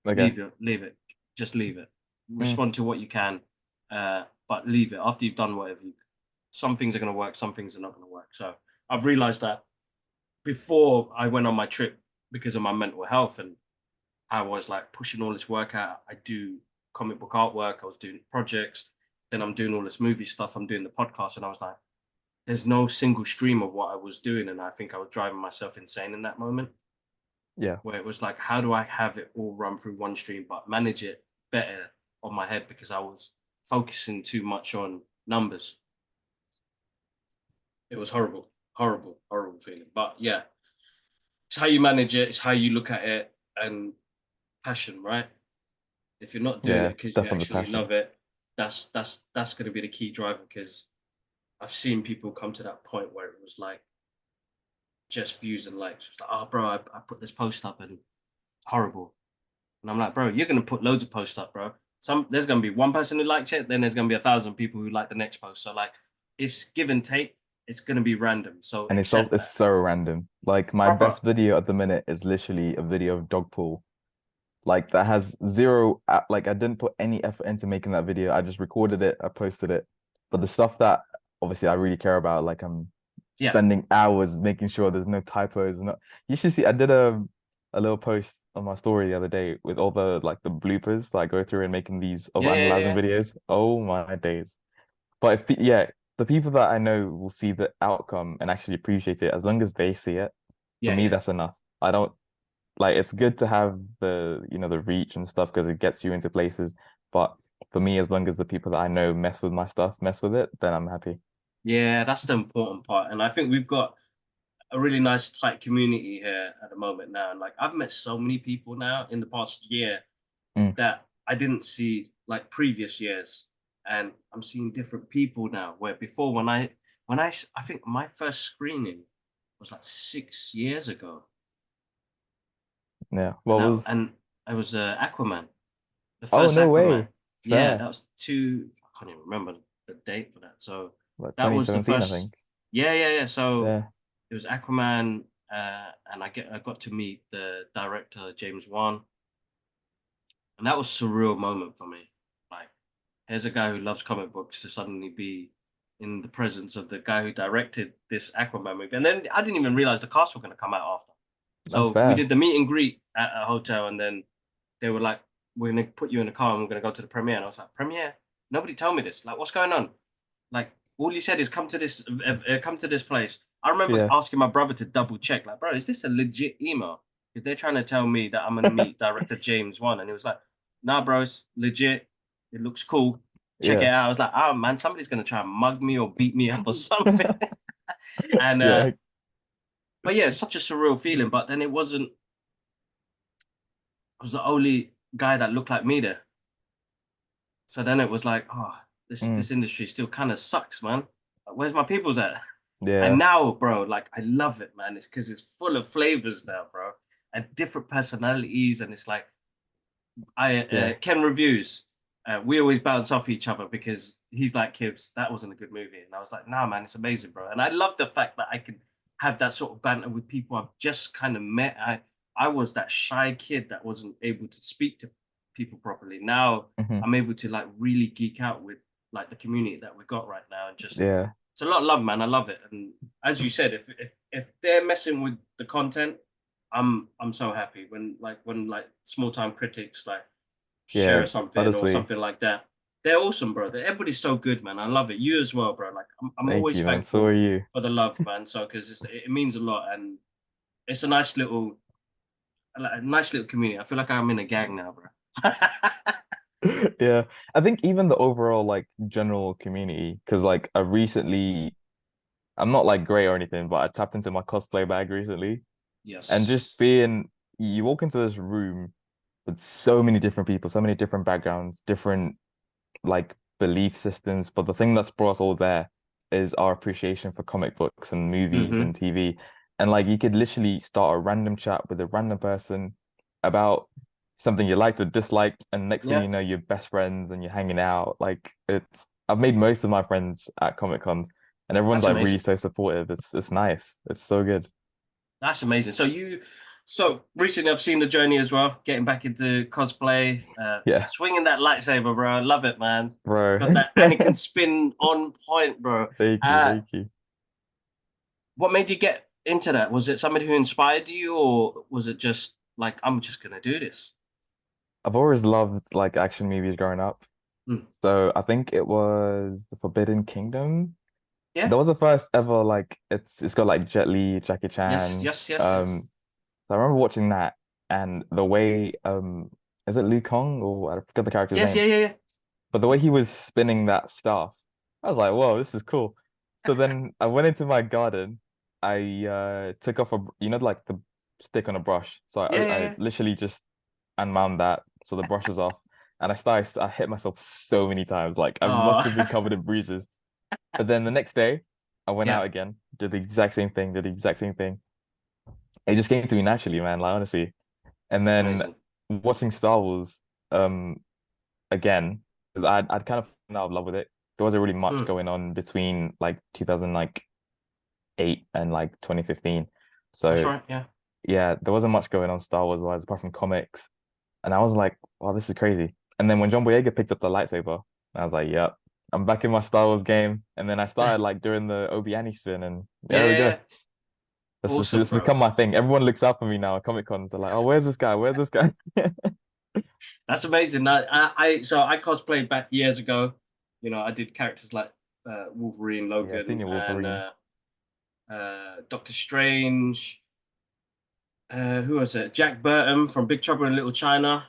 Okay.
Leave it. Just leave it.
Mm.
Respond to what you can, but leave it after you've done whatever you. Some things are going to work, some things are not going to work. So I've realized that before I went on my trip because of my mental health, and I was like pushing all this work out. I do comic book artwork. I was doing projects. Then I'm doing all this movie stuff. I'm doing the podcast, and I was like, there's no single stream of what I was doing, and I think I was driving myself insane in that moment
Yeah.
where it was like, how do I have it all run through one stream, but manage it better on my head because I was focusing too much on numbers. It was horrible, horrible, horrible feeling. But yeah, it's how you manage it, it's how you look at it, and passion, right? If you're not doing
Yeah.
it
It's
because you
definitely
actually
passion.
love it, that's going to be the key driver. Because I've seen people come to that point where it was like just views and likes. It's like, oh, bro, I put this post up and horrible. And I'm like, bro, you're gonna put loads of posts up, bro. There's gonna be one person who liked it, then there's gonna be 1,000 people who like the next post. So like, it's give and take. It's gonna be random. So
And it's also
accept
it's
that.
so random. Like my
Proper.
best video at the minute is literally a video of dog pool. Like that has zero, like I didn't put any effort into making that video. I just recorded it, I posted it. But the stuff that obviously I really care about, like I'm
Yeah.
spending hours making sure there's no typos. No, you should see. I did a little post on my story the other day with all the like the bloopers that I go through in making these of
Yeah, yeah,
analyzing
yeah.
videos. Oh my days! But if, yeah, the people that I know will see the outcome and actually appreciate it. As long as they see it, for
Yeah,
me,
yeah.
that's enough. I don't like it's good to have the the reach and stuff because it gets you into places. But for me, as long as the people that I know mess with my stuff, mess with it, then I'm happy.
Yeah, that's the important part. And I think we've got a really nice tight community here at the moment now. And like I've met so many people now in the past year
Mm,
that I didn't see like previous years. And I'm seeing different people now. Where before, I think my first screening was like 6 years ago,
yeah. What was?
and I was Aquaman, the
Oh,
first
no
Aquaman.
way.
Yeah,
Fair.
that was two. I can't even remember the date for that. So
Like
that was the
2017, I
first.
think.
Yeah, yeah, yeah. So
Yeah.
it was Aquaman, and I got to meet the director James Wan, and that was a surreal moment for me. Like, here's a guy who loves comic books to suddenly be in the presence of the guy who directed this Aquaman movie. And then I didn't even realize the cast were going to come out after.
Oh,
So we
fair.
did the meet and greet at a hotel, and then they were like, "We're going to put you in a car and we're going to go to the premiere." And I was like, "Premiere? Nobody told me this. Like, what's going on?" Like, all you said is come to this place. I remember
Yeah.
asking my brother to double check, like, bro, is this a legit email? Because they're trying to tell me that I'm gonna meet director James Wan, and he was like, nah, bro, it's legit. It looks cool. Check it
Yeah.
out. I was like, oh man, somebody's gonna try and mug me or beat me up or something. And
Yeah.
but yeah, it's such a surreal feeling. But then it wasn't. I was the only guy that looked like me there. So then it was like, oh,
Mm,
this industry still kind of sucks, man. Where's my people's at? And
yeah.
now, bro, like I love it, man. It's because it's full of flavors now, bro, and different personalities, and it's like I
Yeah.
Ken reviews. We always bounce off each other because he's like, Kibbs, that wasn't a good movie, and I was like, nah, man, it's amazing, bro. And I love the fact that I can have that sort of banter with people I've just kind of met. I was that shy kid that wasn't able to speak to people properly. Now
Hmm.
I'm able to like really geek out with like the community that we got right now, and just
Yeah.
it's a lot of love, man. I love it. And as you said, if they're messing with the content, I'm so happy when like small time critics like
Yeah.
share something or
Honestly,
something like that. They're awesome, bro. Everybody's so good, man. I love it. You as well, bro. Like I'm
thank
always
you, man. So are
thankful
you.
for the love, man. So because it means a lot, and it's a nice little like, a nice little community. I feel like I'm in a gang now, bro.
Yeah. I think even the overall like general community, because like I recently, I'm not like great or anything, but I tapped into my cosplay bag recently. And just
Yes.
being, you walk into this room with so many different people, so many different backgrounds, different like belief systems. But the thing that's brought us all there is our appreciation for comic books and movies
Mm-hmm.
and TV. And like you could literally start a random chat with a random person about something you liked or disliked, and next thing
Yeah,
you know, you're best friends and you're hanging out. Like it's I've made most of my friends at Comic Cons and everyone's
that's
like really
amazing.
so supportive. It's nice. It's so good.
That's amazing. So recently I've seen the journey as well, getting back into cosplay,
Yeah,
swinging that lightsaber, bro. I love it, man. Got
bro.
that Anakin spin on point, bro.
Thank you,
Uh,
thank you.
what made you get into that? Was it somebody who inspired you, or was it just like I'm just gonna do this?
I've always loved like action movies growing up.
Hmm.
So I think it was The Forbidden Kingdom.
Yeah.
That was the first ever like it's got like Jet Li, Jackie
Yes.
Chan.
Yes. Yes. Yes.
Um, so I remember watching that and the way is it Liu Kang or I forgot the character's
Yes.
name,
Yeah. Yeah. Yeah.
but the way he was spinning that stuff, I was like, whoa, this is cool. So then I went into my garden. I took off like the stick on a brush. So
Yeah. Yeah.
I
Yeah.
literally just unwound that so the brush is off. And I hit myself so many times. Like I must have been
Oh.
covered in bruises. But then the next day, I went
Yeah.
out again, did the exact same thing, did the exact same thing. It just came to me naturally, man, like honestly. And
That's
then
amazing.
watching Star Wars again, because I'd kind of fallen out of love with it. There wasn't really much
Hmm.
going on between like 2000 like 8 and like 2015.
That's
So
right. Yeah.
yeah, there wasn't much going on Star Wise apart from comics. And I was like, wow, this is crazy. And then when John Boyega picked up the lightsaber, I was like, yep, I'm back in my Star Wars game. And then I started like doing the Obi-Wan spin, and
Yeah.
there we
Yeah.
go.
Yeah.
This is
Awesome,
it's
bro.
become my thing. Everyone looks out for me now at Comic Cons. They're like, oh, where's this guy? Where's this guy?
That's amazing. So I cosplayed back years ago. You know, I did characters like Wolverine,
Yeah,
Logan,
Senior
and
Wolverine.
Doctor Strange. Who was it? Jack Burton from Big Trouble in Little China.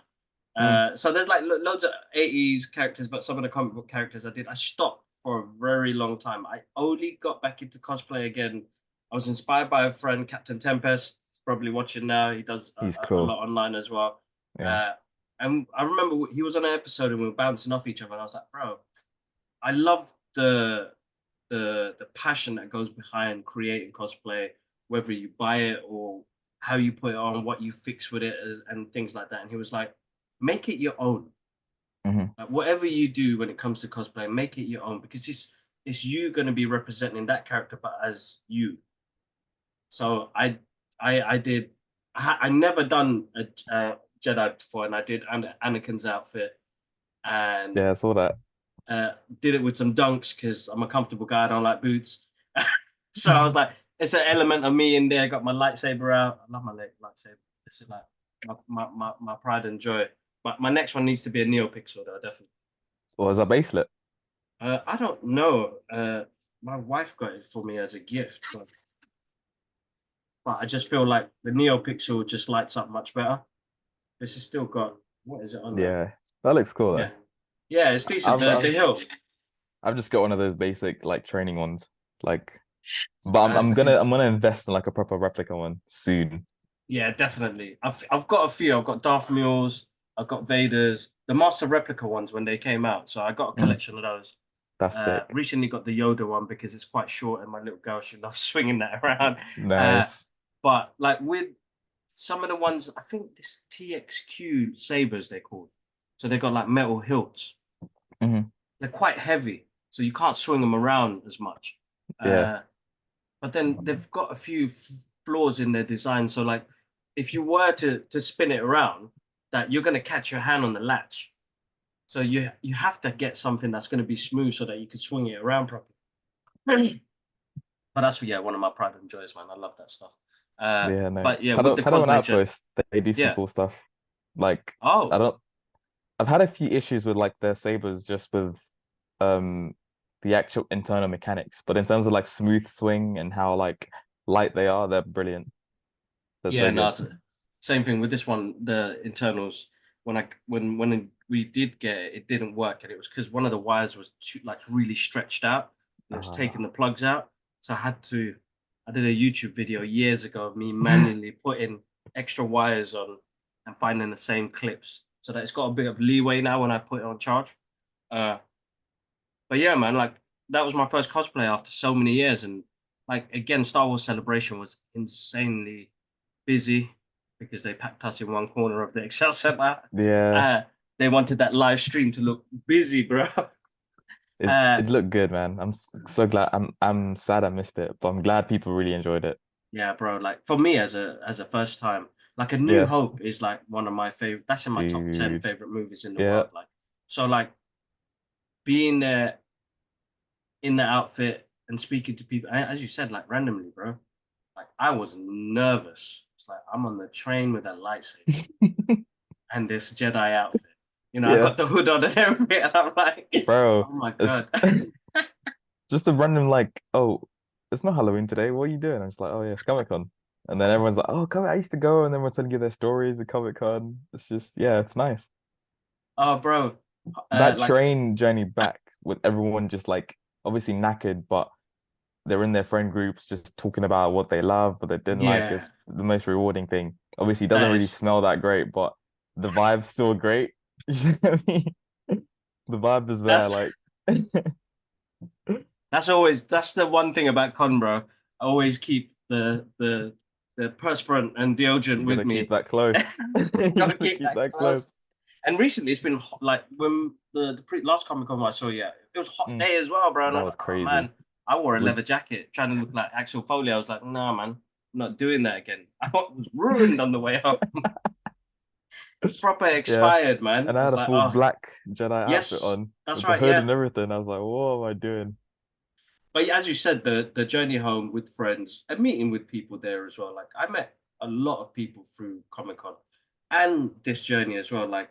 Mm,
So there's like loads of 80s characters, but some of the comic book characters I stopped for a very long time. I only got back into cosplay again. I was inspired by a friend, Captain Tempest, probably watching now. He does
he's
a
cool.
lot online as well.
Yeah.
Uh, and I remember he was on an episode and we were bouncing off each other, and I was like, bro, I love the passion that goes behind creating cosplay, whether you buy it or how you put it on, what you fix with it, and things like that. And he was like, make it your own.
Hmm.
Like, whatever you do when it comes to cosplay, make it your own because it's you going to be representing that character, but as you. So I did. I never done a Jedi before, and I did Anakin's outfit, and
Yeah, I saw that.
Uh, did it with some dunks because I'm a comfortable guy. I don't like boots. So I was like, it's an element of me in there. Got my lightsaber out. I love my lightsaber. This is like my pride and joy. But my next one needs to be a NeoPixel though, definitely.
Or was a bracelet?
I don't know. My wife got it for me as a gift, but I just feel like the NeoPixel just lights up much better. This has still got what is it on there?
Yeah. That looks cool though.
Yeah, yeah, it's decent.
I've
The
I've
hill,
I've just got one of those basic like training ones. Like but
because
I'm gonna invest in like a proper replica one soon.
Yeah, definitely. I've got a few. I've got Darth Mules. I've got Vader's. The Master Replica ones when they came out. So I got a
Mm,
collection of those.
that's sick.
Recently got the Yoda one because it's quite short and my little girl, she loves swinging that around. Uh,
Nice.
but like with some of the ones, I think this TXQ sabers they're called. So they got like metal hilts.
Hmm.
They're quite heavy, so you can't swing them around as much.
Yeah.
Uh, but then they've got a few flaws in their design. So like if you were to spin it around, that you're going to catch your hand on the latch. So you have to get something that's going to be smooth so that you can swing it around properly. But that's yeah, one of my pride and joys, man. I love that stuff.
Yeah, no.
But yeah, with the
Padawan
cosplay journey,
Outpost, they do some
yeah.
cool stuff. Like I
Oh,
don't I've had a few issues with like their sabers just with um the actual internal mechanics, but in terms of like smooth swing and how like light they are, they're brilliant. They're
yeah,
so
no,
good.
same thing with this one. The internals, when we did get it, it didn't work, and it was because one of the wires was too like really stretched out, and it was taking
Ah.
the plugs out. So I did a YouTube video years ago of me manually putting extra wires on and finding the same clips, so that it's got a bit of leeway now when I put it on charge. Uh, but yeah, man, like that was my first cosplay after so many years, and like again, Star Wars Celebration was insanely busy because they packed us in one corner of the Excel Center.
Yeah,
Uh, they wanted that live stream to look busy, bro. Uh,
it looked good, man. So glad. I'm sad I missed it, but I'm glad people really enjoyed it.
yeah, bro. Like for me as a first time, like A New
Yeah,
Hope is like one of my favorite. That's in my top 10
dude.
favorite movies in the
Yeah.
world. Like so, like being there in the outfit and speaking to people, as you said, like randomly, bro. Like I was nervous. It's like I'm on the train with a lightsaber and this Jedi outfit. You know, I
Yeah,
got the hood on and everything, and I'm like,
bro.
oh my
It's
God.
just a random like, oh, it's not Halloween today. What are you doing? I'm just like, oh yeah, it's Comic Con. And then everyone's like, oh, I used to go, and then we're telling you their stories at Comic Con. It's just, yeah, it's nice.
Oh, bro.
That
Like,
train journey back with everyone just like obviously knackered, but they're in their friend groups just talking about what they love, what they didn't like
yeah,
is the most rewarding thing. Obviously, it doesn't
that
really
is,
smell that great, but the vibe's still great. You know what I mean? The vibe is there.
that's,
Like,
that's the one thing about con, bro. I always keep the perspirant and deodorant
you
with
gotta keep
me.
that close. You
Gotta
gotta
keep
keep
that
that close.
close. And recently, it's been like when last Comic Con I saw, yeah, it was a hot
Mm,
day as well, bro. And I
that
was
was
like, oh man,
crazy.
I wore a
Leg
leather jacket trying to look like Axel Foley. I was like, nah, man, I'm not doing that again. I was ruined on the way up. Proper
Yeah.
expired, man.
And I
I
had
was
a
like,
full
oh,
black Jedi outfit
yes,
on
that's
with the
right,
hood
yeah.
and everything. I was like, what am I doing?
But yeah, as you said, the journey home with friends and meeting with people there as well. Like I met a lot of people through Comic Con and this journey as well. Like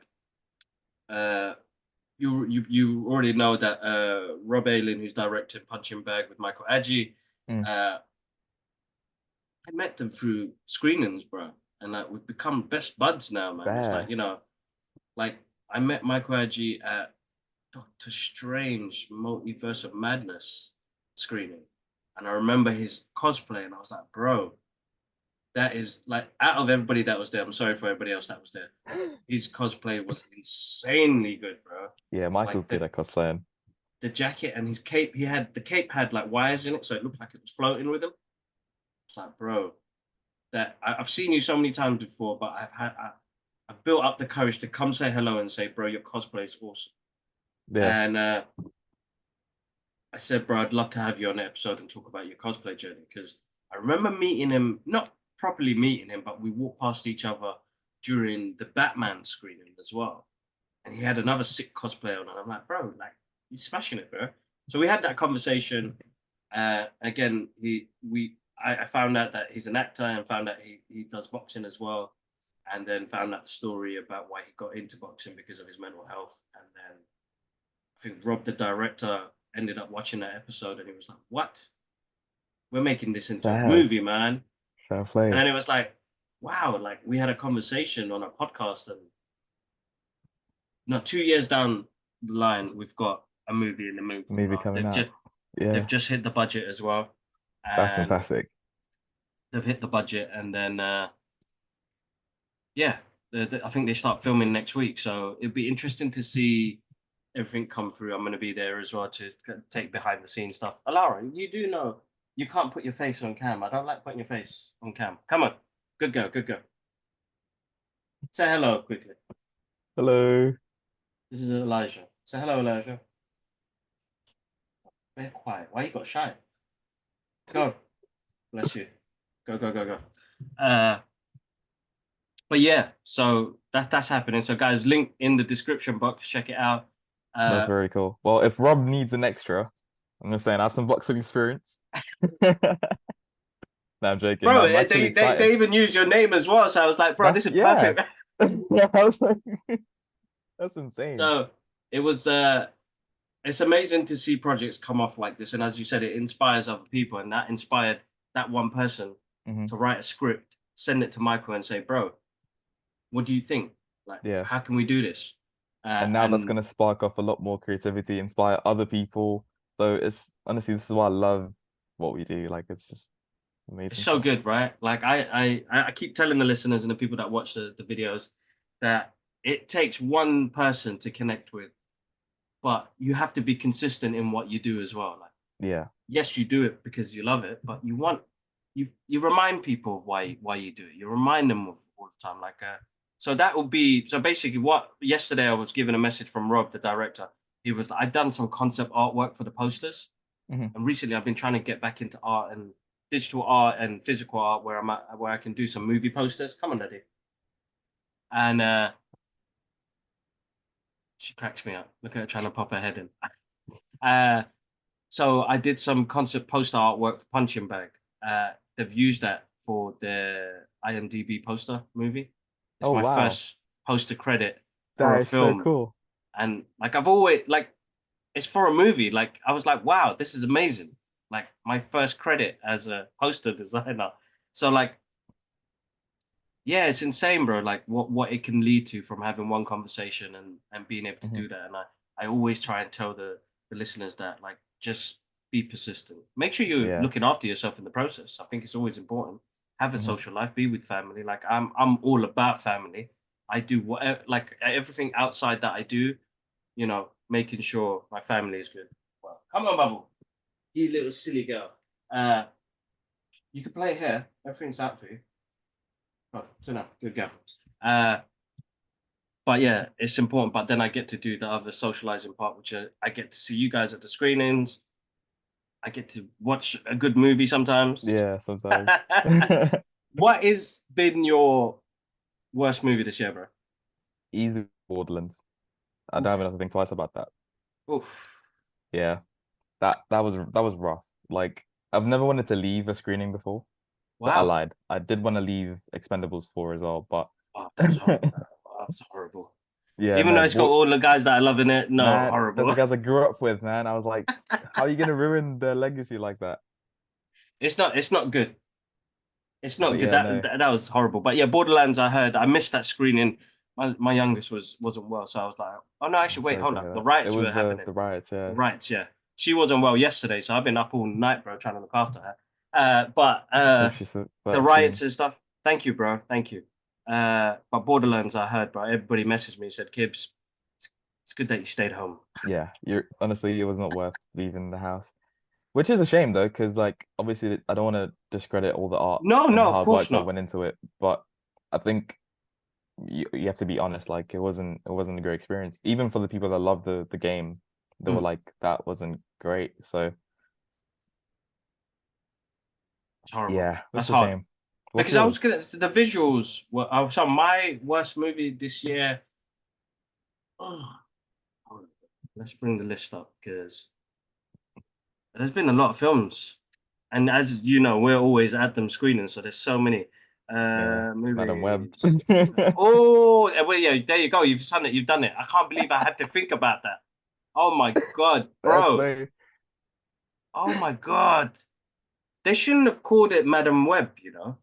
uh, you already know that Rob Ayling, who's directing Punching Bag with Michael Adji,
Mm,
uh, I met them through screenings, bro, and like we've become best buds now, man. It's like
bear.
you know, like I met Michael Adji at Doctor Strange Multiverse of Madness screening. And I remember his cosplay, and I was like, bro, that is like out of everybody that was there, I'm sorry for everybody else that was there. His cosplay was insanely good, bro.
Yeah, Michael's
Like
good at cosplaying.
the jacket and his cape, the cape had like wires in it, so it looked like it was floating with him. It's like, bro, I've seen you so many times before, but I've built up the courage to come say hello and say, bro, your cosplay is awesome.
Yeah.
And I said, bro, I'd love to have you on the episode and talk about your cosplay journey because I remember meeting him, not properly meeting him, but we walked past each other during the Batman screening as well. And he had another sick cosplay on, and I'm like, bro, like you're smashing it, bro. So we had that conversation. Again, I found out that he's an actor and found out he does boxing as well, and then found out the story about why he got into boxing because of his mental health, and then I think Rob, the director, ended up watching that episode and he was like, what? We're making this into a
Fair.
movie, man.
Fair
And
play.
then it was like, wow, like we had a conversation on a podcast and not 2 years down the line, we've got a movie in the movie.
Movie
Well,
coming out.
they've
Yeah,
just hit the budget as well.
that's
And
fantastic.
they've hit the budget and then Yeah, I think they start filming next week, so it'd be interesting to see everything come through. I'm going to be there as well to take behind the scenes stuff. Alara, you do know you can't put your face on cam. I don't like putting your face on cam. Come on, good girl, good girl. Say hello quickly.
Hello.
This is Elijah. Say hello, Elijah. Very quiet. Why you got shy? Go. Bless you. Go, go, go, go. Uh, but yeah, so that's happening. So guys, link in the description box. Check it out.
That's
Uh,
very cool. Well, if Rob needs an extra, I'm just saying I have some boxing experience. No, I'm joking. No,
bro,
I'm actually
they
excited.
even used your name as well. So I was like, bro,
That's
this is
yeah.
perfect.
Yeah, I was like, that's insane.
So it was it's amazing to see projects come off like this. And as you said, it inspires other people, and that inspired that one person
Hmm.
to write a script, send it to Michael and say, bro, what do you think? Like,
Yeah.
how can we do this?
And now that's
And
gonna spark off a lot more creativity, inspire other people. So it's honestly, this is why I love what we do. Like it's just
it's
amazing
so
stuff.
good, right? Like I keep telling the listeners and the people that watch the videos that it takes one person to connect with, but you have to be consistent in what you do as well. Like,
Yeah.
yes, you do it because you love it, but you remind people of why you do it. You remind them of all the time. Like so that will be so basically what yesterday I was given a message from Rob, the director. He was I'd done some concept artwork for the posters,
Hmm.
and recently I've been trying to get back into art and digital art and physical art where I'm at, where I can do some movie posters. Come on, Daddy. And she cracks me up. Look at her trying to pop her head in. Uh, so I did some concept poster artwork for Punching Bag. They've used that for the IMDb poster movie. It's
Oh
my
wow.
first poster credit for
That
a
is so
film,
cool.
and like I've always like it's for a movie. Like I was like, wow, this is amazing. Like my first credit as a poster designer. So like yeah, it's insane, bro. Like what it can lead to from having one conversation and being able to
Hmm.
do that. And I always try and tell the listeners that like just be persistent. Make sure you're
Yeah.
looking after yourself in the process. I think it's always important. Have a
Hmm.
social life, be with family. Like I'm all about family. I do whatever like everything outside that I do, making sure my family is good. Well, come on, Bubble. You little silly girl. Uh you can play here. Everything's out for you. Oh, so no, good girl. Uh but yeah, it's important. But then I get to do the other socializing part, which I get to see you guys at the screenings. I get to watch a good movie sometimes.
Yeah, sometimes.
What has been your worst movie this year, bro?
Easy Borderlands. I don't
Oof,
even have to think twice about that.
oof.
Yeah. That was rough. Like I've never wanted to leave a screening before. But I
Wow.
lied. I did want to leave Expendables 4 as well, but
Oh, that was horrible. That was horrible.
yeah,
Even
no,
though it's got
but
all the guys that I love in it, no,
man, that's the
horrible.
guys I grew up with, man. I was like, how are you gonna ruin their legacy like that?
It's not good. It's not
But
good.
yeah,
That
no,
that, that was horrible. But yeah, Borderlands. I heard. I missed that screening. My youngest wasn't well, so I was like, oh no,
I'm
actually, wait,
sorry
hold
to hear
up. The
that. It
riots
was
were
the
happening.
the riots,
The
yeah.
riots, yeah. She wasn't well yesterday, so I've been up all night, bro, trying to look after her. But
Hope she's
the
better
riots
soon.
and stuff. Thank you, bro. Thank you. But Borderlands, I heard, bro. Everybody messaged me, said, Kibbs, it's good that you stayed home.
Yeah, you're honestly, it was not worth leaving the house. Which is a shame though, because like obviously I don't want to discredit all the art
No,
and
no, of
hard
course
work that
not.
went into it, but I think you have to be honest, like it wasn't a great experience. Even for the people that love the game, they were
Mm,
like that wasn't great. So
it's horrible.
yeah,
That's
it's a
hard.
shame. What's
Because I was
yours?
gonna the visuals were so my worst movie this year. Oh, let's bring the list up because there's been a lot of films, and as you know, we're always at them screening, so there's so many
Yeah, Madam Web.
movies. Oh, well, yeah, there you go. You've done it. You've done it. I can't believe I had to think about that. Oh my God,
Fair
bro.
play.
Oh my God. They shouldn't have called it Madam Web, you know.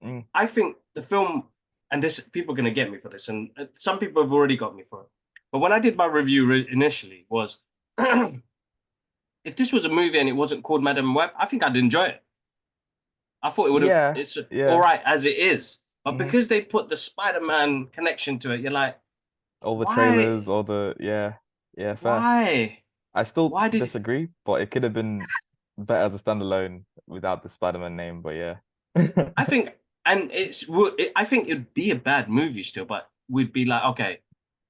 Mm,
I think the film, and this people are gonna get me for this, and some people have already got me for it. But when I did my review initially, was if this was a movie and it wasn't called Madam Web, I think I'd enjoy it. I thought it would have.
yeah,
It's all
yeah.
right as it is. But
hmm
because they put the Spider-Man connection to it, you're like,
All the
why?
trailers, all the yeah, yeah, fair.
Why?
I still
Why did
disagree, but it could have been better as a standalone without the Spider-Man name. But yeah,
I think, and I think it'd be a bad movie still, but we'd be like, okay.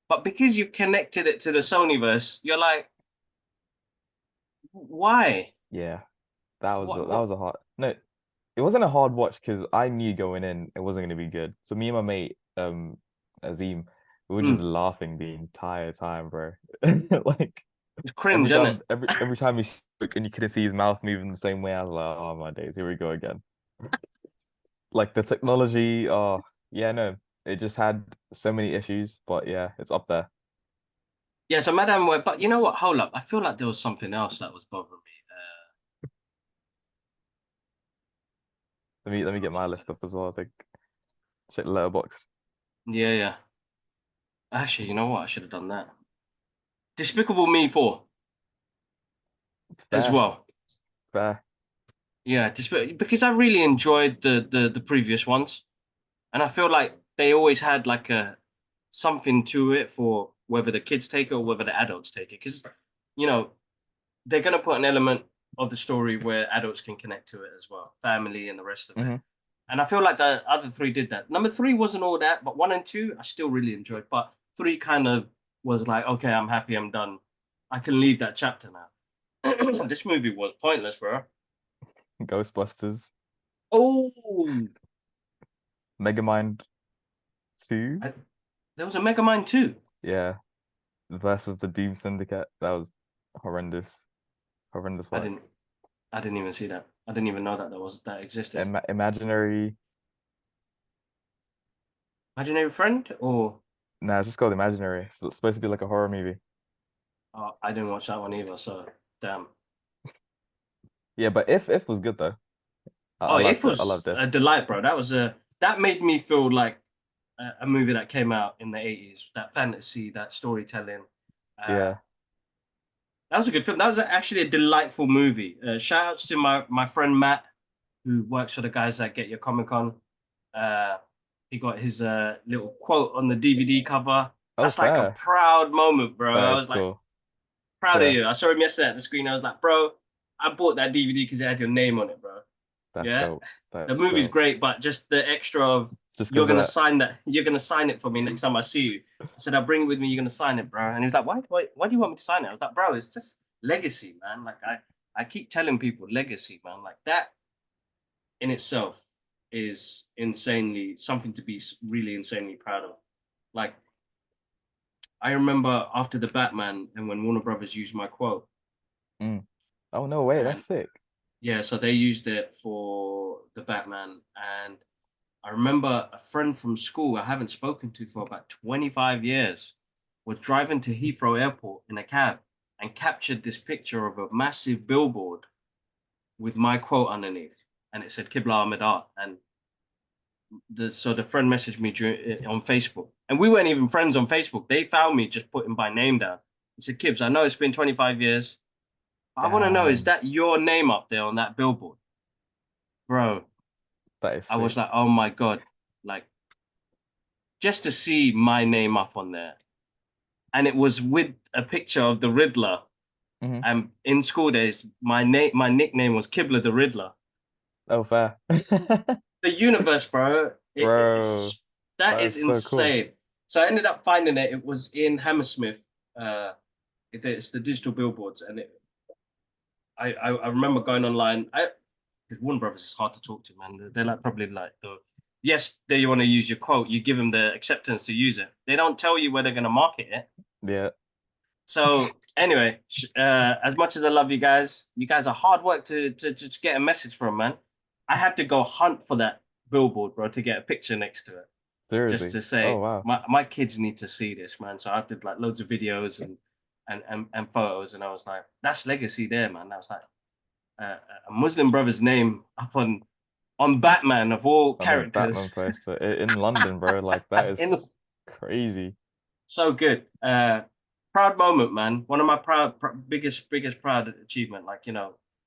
But because you've connected it to the Sonyverse, you're like, why?
yeah,
What?
that
What?
was a hard no. It wasn't a hard watch because I knew going in it wasn't going to be good. So me and my mate, Azim, we were just
Mm,
laughing the entire time, bro. Like
it's cringe, isn't it?
every time he spoke and you couldn't see his mouth moving the same way, I was like, oh my days, here we go again. Like the technology, oh yeah, no, it just had so many issues, but yeah, it's up there.
Yeah, so Madame Web, but you know what? Hold up. I feel like there was something else that was bothering me.
Let me
Hold
get
on,
my list up as well. I think check the letterbox.
yeah, yeah. Actually, you know what? I should have done that. Despicable Me 4 as
Fair,
well.
fair.
Yeah, because I really enjoyed the previous ones, and I feel like they always had like a something to it for whether the kids take it or whether the adults take it. Because you know they're gonna put an element of the story where adults can connect to it as well, family and the rest of it.
hmm
And I feel like the other three did that. Number three wasn't all that, but one and two I still really enjoyed. But three kind of was like, okay, I'm happy, I'm done. I can leave that chapter now. This movie was pointless, bro.
Ghostbusters,
Oh,
Megamind 2,
I, there was a Megamind too.
yeah, versus the Doom Syndicate. That was horrendous, horrendous
I
work.
didn't, I didn't even see that. I didn't even know that that existed.
Imaginary,
Imaginary Friend, or
nah, it's just called Imaginary. So it's supposed to be like a horror movie.
I didn't watch that one either. So damn.
Yeah, but if was good though. I
Oh, If
liked it. I
was
loved it.
a delight, bro. That made me feel like a movie that came out in the 80s. That fantasy, that storytelling. Uh,
Yeah.
that was a good film. That was actually a delightful movie. Shout outs to my friend Matt, who works for the guys that Get Your Comic Con. Uh, he got his little quote on the DVD cover.
Oh,
That's like a
fair.
proud moment, bro.
That
I
is
was like
cool.
proud of
Fair.
you. I saw him yesterday at the screen. I was like, bro, I bought that DVD because it had your name on it, bro.
That's
Yeah,
dope.
the
That's
movie's
dope.
great, but just the extra of
Just because
you're gonna sign it for me next time I see you. I said, I'll bring it with me, you're gonna sign it, bro. And he was like, why do you want me to sign it? I was like, bro, it's just legacy, man. Like I keep telling people legacy, man. Like that in itself is insanely something to be really insanely proud of. Like I remember after the Batman and when Warner Brothers used my quote,
mm. Oh no way, that's
and
sick.
yeah, so they used it for the Batman. And I remember a friend from school I haven't spoken to for about 25 years was driving to Heathrow Airport in a cab and captured this picture of a massive billboard with my quote underneath. And it said Qibla Ahmed Art. And the friend messaged me on Facebook. And we weren't even friends on Facebook. They found me just putting my name down. He said, Kibbs, I know it's been 25 years. But I want to know, is
Damn,
that your name up there on that billboard? Bro,
that is
I was
sick.
like, oh my God. Like, just to see my name up on there. And it was with a picture of the Riddler.
hmm
And in school days, my nickname was Kibler the Riddler.
Oh, fair.
The universe, bro,
Bro,
it's that
that
is
is so cool.
insane. So I ended up finding it. It was in Hammersmith. Uh, it's the digital billboards, and I remember going online. Because Warner Brothers is hard to talk to, man. They're like probably like the yes, there you want to use your quote, you give them the acceptance to use it. They don't tell you where they're going to market it.
Yeah,
So anyway, as much as I love you guys are hard work to just get a message from, man. I had to go hunt for that billboard, bro, to get a picture next to it, just
seriously.
to
Oh
say
wow.
my kids need to see this, man. So I did like loads of videos and photos, and I was like, that's legacy there, man. That was like a Muslim brother's name up on Batman of all
On a Batman
characters.
poster in London, bro. Like that
In
is crazy.
so good. Proud moment, man. One of my biggest proud achievement. Like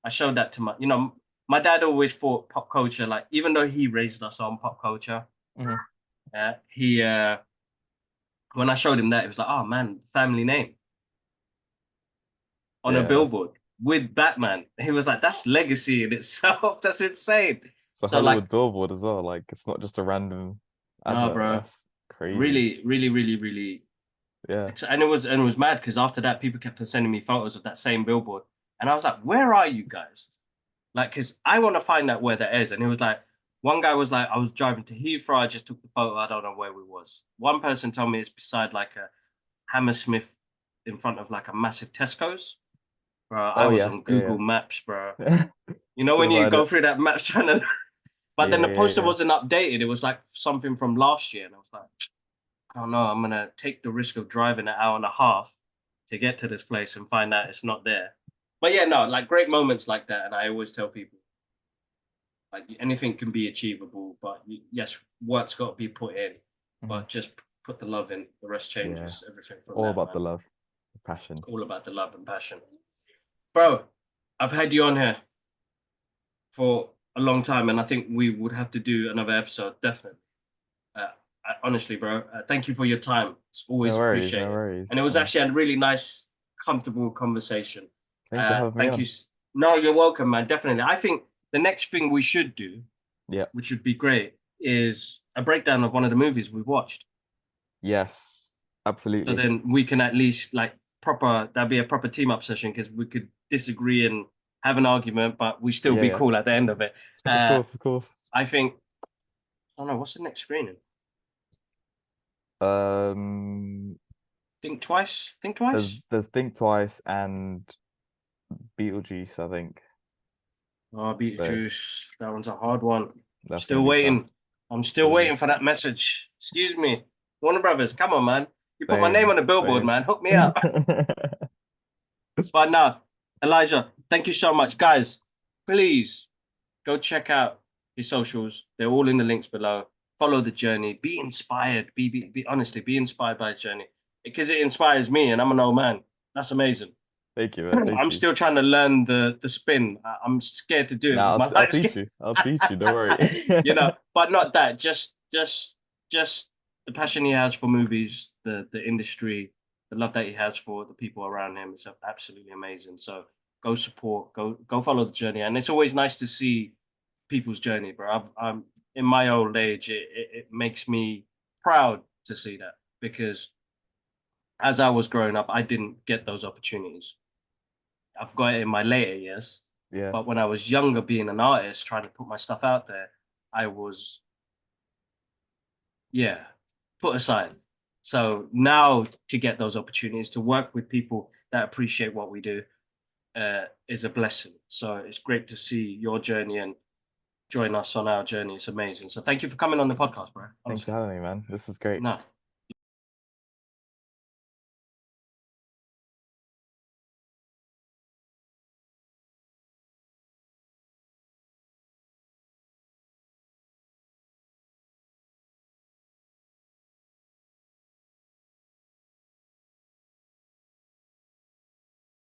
I showed that to my dad always thought pop culture. Like even though he raised us on pop culture,
Hmm.
He when I showed him that, he was like, "Oh man, family name on a
Yeah, that's
billboard with Batman." He was like, "That's legacy in itself. That's insane."
it's a
So like,
Hollywood billboard as well. Like it's not just a random
no,
advert.
bro,
That's crazy.
really, really, really, really.
Yeah.
And it was mad because after that, people kept on sending me photos of that same billboard, and I was like, "Where are you guys?" Like, because I want to find out where that is. And he was like, one guy was like, I was driving to Heathrow. I just took the photo. I don't know where we was. One person told me it's beside like a Hammersmith in front of like a massive Tesco's. Bro, I
Oh
was
yeah,
on
yeah,
Google Maps, bro.
yeah.
You know, when you
Beside
go
it.
through that maps trying to, but then
Yeah,
the
yeah,
poster
yeah.
wasn't updated. It was like something from last year. And I was like, I don't know. I'm going to take the risk of driving an hour and a half to get to this place and find out it's not there. But yeah, no, like great moments like that. And I always tell people, like anything can be achievable, but yes, work's got to be put in.
Hmm.
But just put the love in. The rest
Yeah.
changes everything
It's
from
all
that,
about
man.
the love, the passion.
All about the love and passion, bro. I've had you on here for a long time, and I think we would have to do another episode, definitely. Honestly, bro, thank you for your time. It's
No
always
worries, no
appreciated,
worries.
and it was actually a really nice, comfortable conversation.
Thanks for having me
Thank you.
on.
No, you're welcome, man. Definitely. I think the next thing we should do,
Yeah.
which would be great, is a breakdown of one of the movies we've watched.
Yes,
So
absolutely.
then we can at least like proper, that'd be a proper team up session because we could disagree and have an argument, but we still
Yeah,
be
yeah.
cool at the end of it.
Of
Uh,
course, of course.
I think, I don't know, what's the next screening?
Um,
Think twice? Think
there's
twice?
there's Think Twice and Beetlejuice, I think.
Oh,
So
Beetlejuice. That one's a hard one.
that's gonna
Still
be tough.
waiting. I'm still
Gonna be
waiting for that message. Excuse me. Warner Brothers, come on, man. You put my name
same,
on the billboard,
same.
man. Hook me up. But no, Elijah, thank you so much. Guys, please go check out his socials. They're all in the links below. Follow the journey. Be inspired. Be honestly, be inspired by his journey. Because it inspires me and I'm an old man. That's amazing.
Thank you, man.
I'm
Thank you.
still trying to learn the spin. I'm scared to do it
Now
with my
I'll
light
teach
skin.
you. I'll teach you. Don't worry.
But not that. Just the passion he has for movies, the industry, the love that he has for the people around him is absolutely amazing. So go support, go follow the journey, and it's always nice to see people's journey, bro. I'm in my old age. It makes me proud to see that because as I was growing up, I didn't get those opportunities. I've got it in my later years.
Yeah.
But when I was younger, being an artist, trying to put my stuff out there, I was, yeah, put aside. So now to get those opportunities to work with people that appreciate what we do is a blessing. So it's great to see your journey and join us on our journey. It's amazing. So thank you for coming on the podcast, bro.
Thanks for
Honestly.
having me, man. This is great.
No,